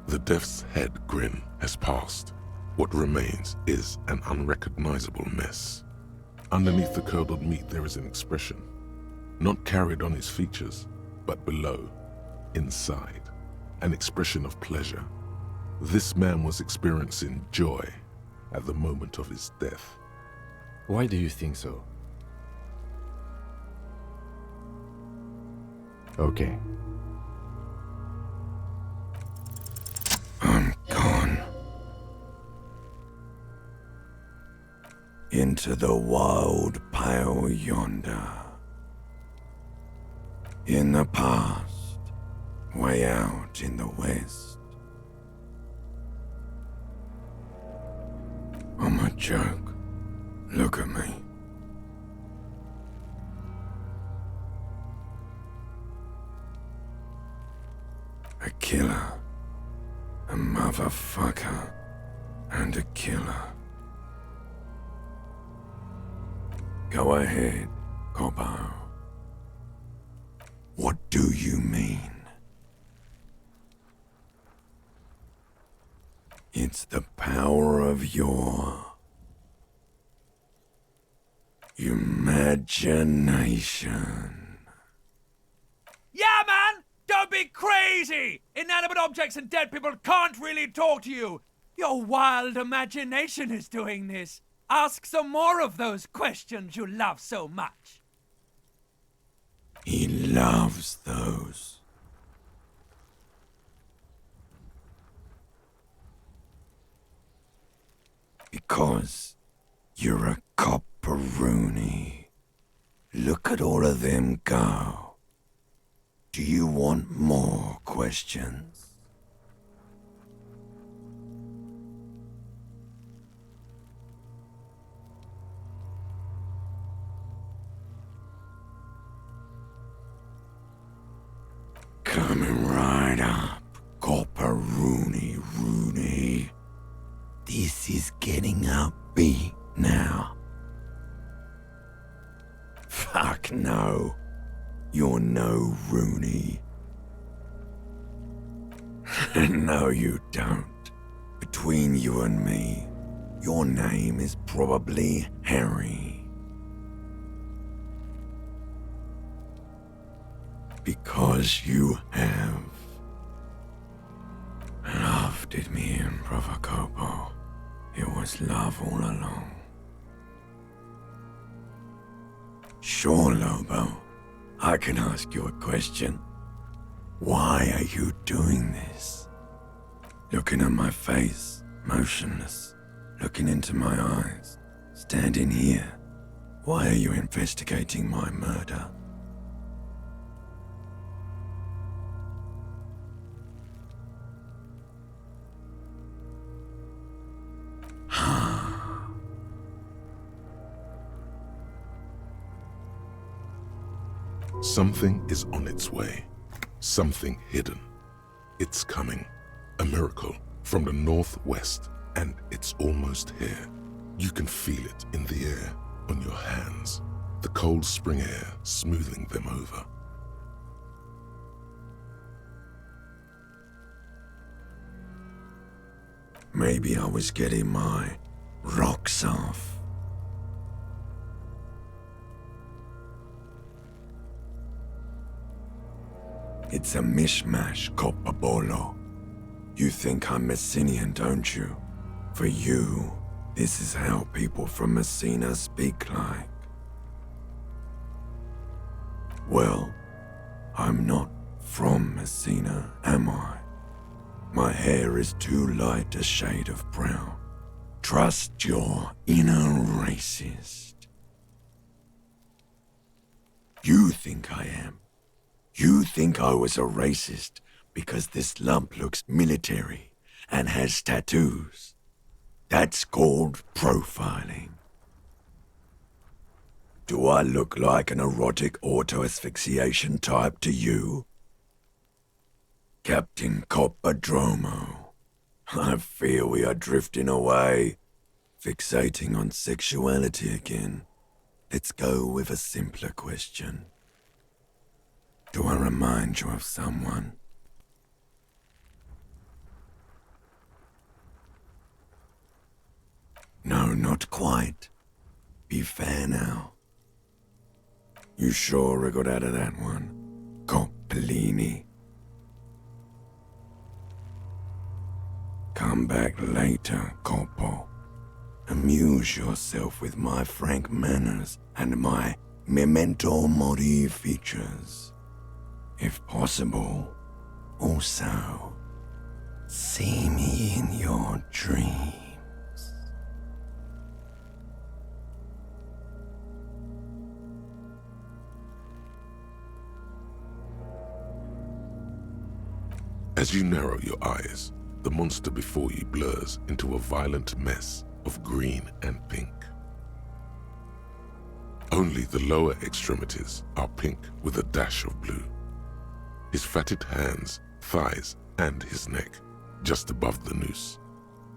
The death's head grin has passed. What remains is an unrecognizable mess. Underneath the curdled meat there is an expression, not carried on his features, but below, inside, an expression of pleasure. This man was experiencing joy at the moment of his death. Why do you think so? Okay. I'm gone. Into the wild pale yonder. In the past, way out in the west. I'm a joke. Look at me. A killer. A motherfucker. And a killer. Go ahead, Cobbo. What do you mean? It's the power of your imagination. Yeah, man! Don't be crazy! Inanimate objects and dead people can't really talk to you. Your wild imagination is doing this. Ask some more of those questions you love so much. He loves those. Because you're a copperoonie. Look at all of them go. Do you want more questions? Coming right up, copperoonie, Roonie. This is getting upbeat now. Fuck no. You're no Roonie. No, you don't. Between you and me, your name is probably Harry. Because you have love did me in, Provacopo. It was love all along. Sure, Lobo. I can ask you a question. Why are you doing this? Looking at my face, motionless, looking into my eyes, standing here. Why are you investigating my murder? Something is on its way. Something hidden. It's coming. A miracle from the northwest, and it's almost here. You can feel it in the air, on your hands. The cold spring air smoothing them over. Maybe I was getting my rocks off. It's a mishmash, Copabolo. You think I'm Messinian, don't you? For you, this is how people from Messina speak like. Well, I'm not from Messina, am I? My hair is too light a shade of brown. Trust your inner racist. You think I am. You think I was a racist because this lump looks military and has tattoos. That's called profiling. Do I look like an erotic auto-asphyxiation type to you? Captain Coppadromo, I fear we are drifting away, fixating on sexuality again. Let's go with a simpler question. Do I remind you of someone? No, not quite. Be fair now. You sure I got out of that one, Coppellini? Come back later, Coppo. Amuse yourself with my frank manners and my memento mori features. If possible, also, see me in your dreams. As you narrow your eyes, the monster before you blurs into a violent mess of green and pink. Only the lower extremities are pink with a dash of blue. His fatted hands, thighs, and his neck, just above the noose.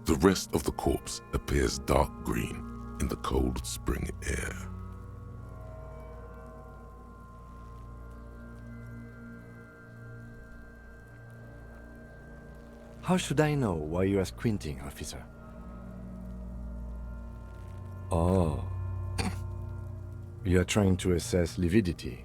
The rest of the corpse appears dark green in the cold spring air. How should I know why you are squinting, officer? Oh. You are trying to assess lividity.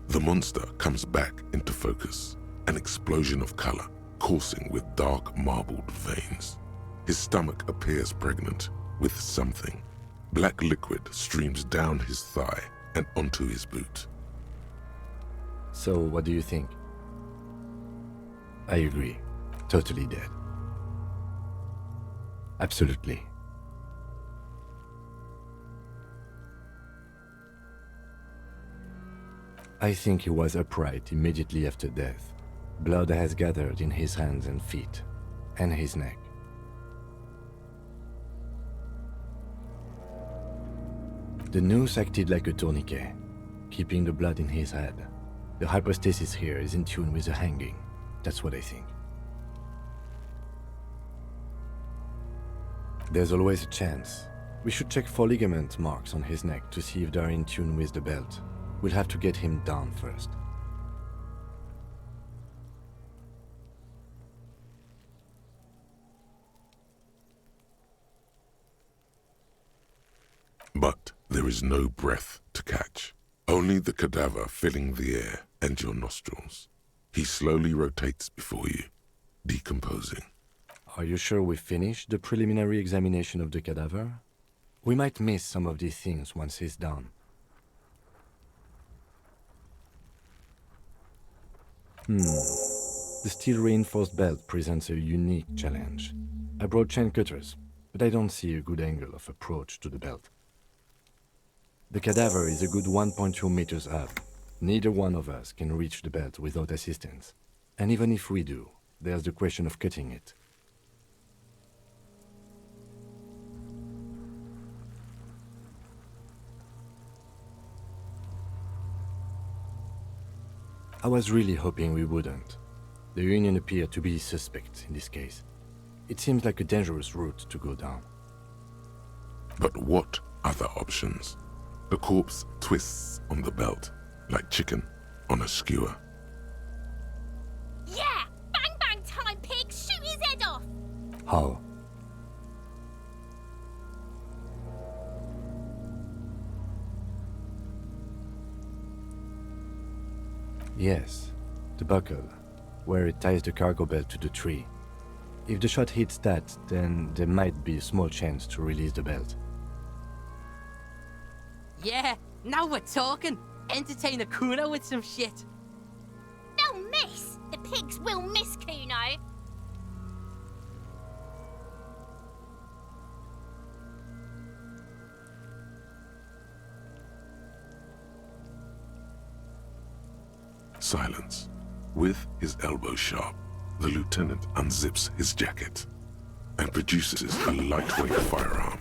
The monster comes back into focus, an explosion of color, coursing with dark marbled veins. His stomach appears pregnant with something. Black liquid streams down his thigh and onto his boot. So, what do you think? I agree. Totally dead. Absolutely. I think he was upright immediately after death. Blood has gathered in his hands and feet, and his neck. The noose acted like a tourniquet, keeping the blood in his head. The hypostasis here is in tune with the hanging. That's what I think. There's always a chance. We should check for ligament marks on his neck to see if they're in tune with the belt. We'll have to get him down first. But there is no breath to catch, only the cadaver filling the air and your nostrils. He slowly rotates before you, decomposing. Are you sure we finished the preliminary examination of the cadaver? We might miss some of these things once he's done. The steel-reinforced belt presents a unique challenge. I brought chain cutters, but I don't see a good angle of approach to the belt. The cadaver is a good 1.2 meters up. Neither one of us can reach the belt without assistance. And even if we do, there's the question of cutting it. I was really hoping we wouldn't. The Union appeared to be suspect in this case. It seems like a dangerous route to go down. But what other options? The corpse twists on the belt, like chicken on a skewer. Yeah! Bang bang time, pig! Shoot his head off! How? Yes, The buckle, where it ties the cargo belt to the tree. If the shot hits that, then there might be a small chance to release the belt. Yeah, now we're talking. Entertain a Kuno with some shit. They'll miss! The pigs will miss Kuno! Silence. With his elbow sharp, the lieutenant unzips his jacket and produces a lightweight firearm.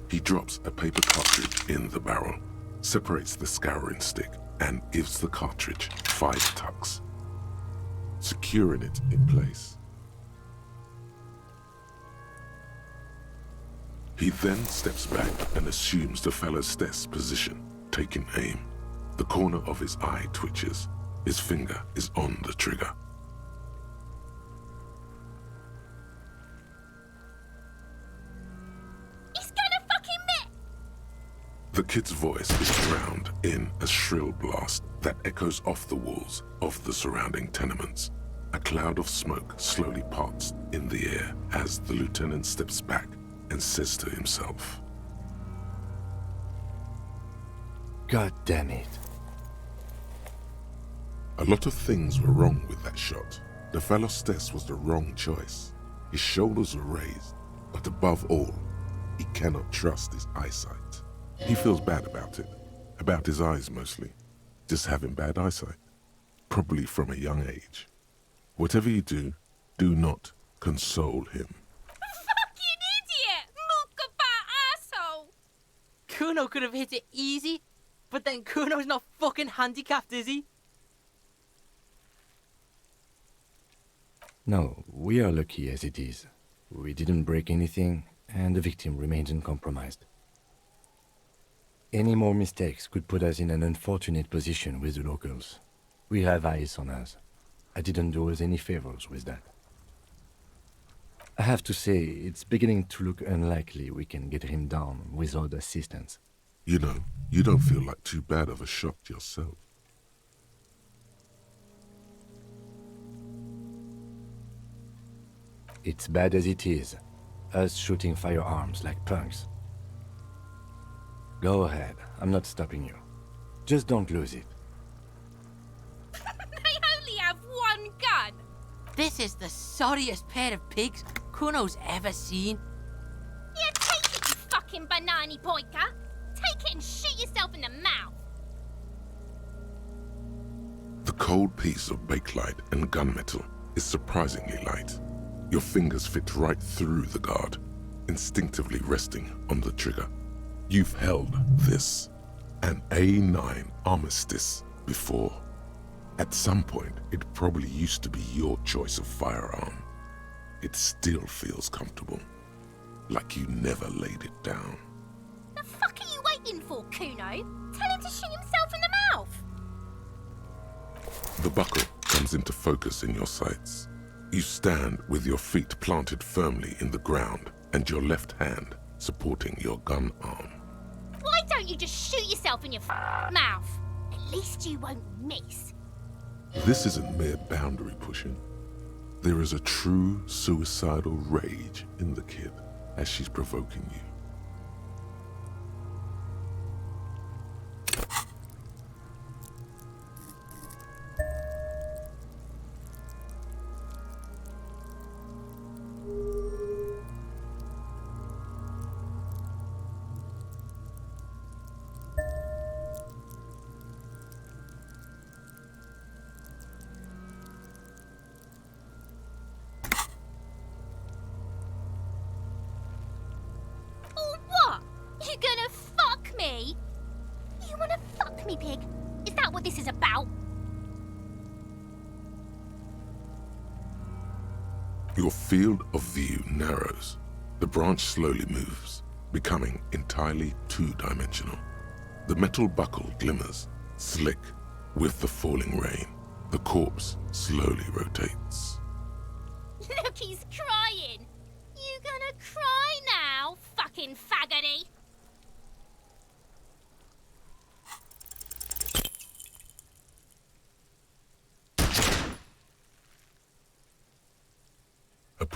He drops a paper cartridge in the barrel, separates the scouring stick, and gives the cartridge 5 tucks, securing it in place. He then steps back and assumes the fellow's desk position, taking aim. The corner of his eye twitches. His finger is on the trigger. He's gonna fucking miss! The kid's voice is drowned in a shrill blast that echoes off the walls of the surrounding tenements. A cloud of smoke slowly parts in the air as the lieutenant steps back and says to himself, God damn it. A lot of things were wrong with that shot. The fellow's test was the wrong choice. His shoulders were raised, but above all, he cannot trust his eyesight. He feels bad about it, about his eyes mostly, just having bad eyesight, probably from a young age. Whatever you do not console him. Fucking idiot! Mookabat asshole! Kuno could have hit it easy, but then Kuno's not fucking handicapped, is he? No, we are lucky as it is. We didn't break anything, and the victim remains uncompromised. Any more mistakes could put us in an unfortunate position with the locals. We have eyes on us. I didn't do us any favors with that. I have to say, it's beginning to look unlikely we can get him down without assistance. You know, you don't feel like too bad of a shot yourself. It's bad as it is, us shooting firearms like punks. Go ahead, I'm not stopping you. Just don't lose it. They only have one gun! This is the sorriest pair of pigs Kuno's ever seen. Yeah, take it, you fucking banani boika! Take it and shoot yourself in the mouth! The cold piece of bakelite and gunmetal is surprisingly light. Your fingers fit right through the guard, instinctively resting on the trigger. You've held this, an A9 armistice, before. At some point, it probably used to be your choice of firearm. It still feels comfortable, like you never laid it down. The fuck are you waiting for, Kuno? Tell him to shoot himself in the mouth! The buckle comes into focus in your sights. You stand with your feet planted firmly in the ground and your left hand supporting your gun arm. Why don't you just shoot yourself in your mouth? At least you won't miss. This isn't mere boundary pushing. There is a true suicidal rage in the kid as she's provoking you. You gonna fuck me? You wanna fuck me, pig? Is that what this is about? Your field of view narrows. The branch slowly moves, becoming entirely two-dimensional. The metal buckle glimmers, slick with the falling rain. The corpse slowly rotates. Look, he's crying. You gonna cry now, fucking faggoty?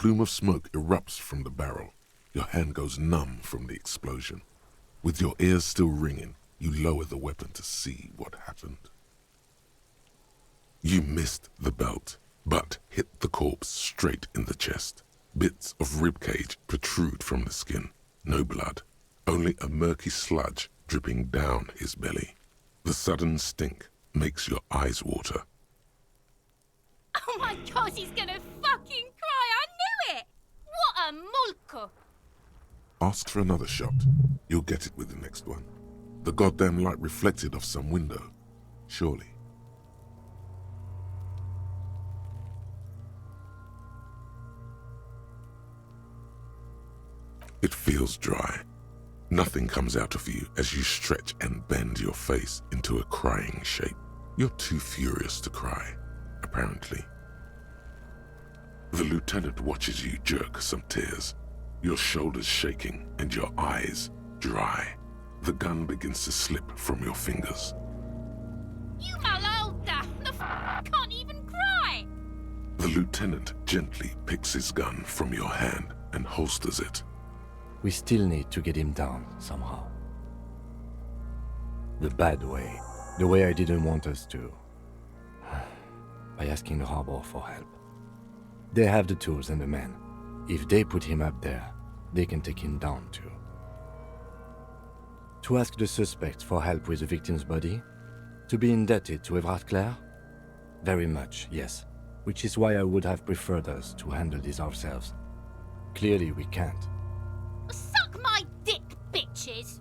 plume of smoke erupts from the barrel. Your hand goes numb from the explosion. With your ears still ringing, you lower the weapon to see what happened. You missed the belt, but hit the corpse straight in the chest. Bits of ribcage protrude from the skin. No blood, only a murky sludge dripping down his belly. The sudden stink makes your eyes water. Oh my god, he's gonna fucking cry! I knew it! What a mulko! Ask for another shot. You'll get it with the next one. The goddamn light reflected off some window. Surely. It feels dry. Nothing comes out of you as you stretch and bend your face into a crying shape. You're too furious to cry, apparently. The lieutenant watches you jerk some tears, your shoulders shaking and your eyes dry. The gun begins to slip from your fingers. You malolda! The can't even cry! The lieutenant gently picks his gun from your hand and holsters it. We still need to get him down, somehow. The bad way. The way I didn't want us to. By asking the harbor for help. They have the tools and the men. If they put him up there, they can take him down too. To ask the suspects for help with the victim's body? To be indebted to Everard Clare? Very much, yes. Which is why I would have preferred us to handle this ourselves. Clearly we can't. Suck my dick, bitches!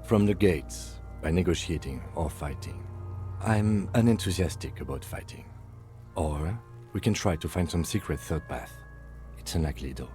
From the gates, by negotiating or fighting. I'm unenthusiastic about fighting. Or we can try to find some secret third path. It's unlikely though.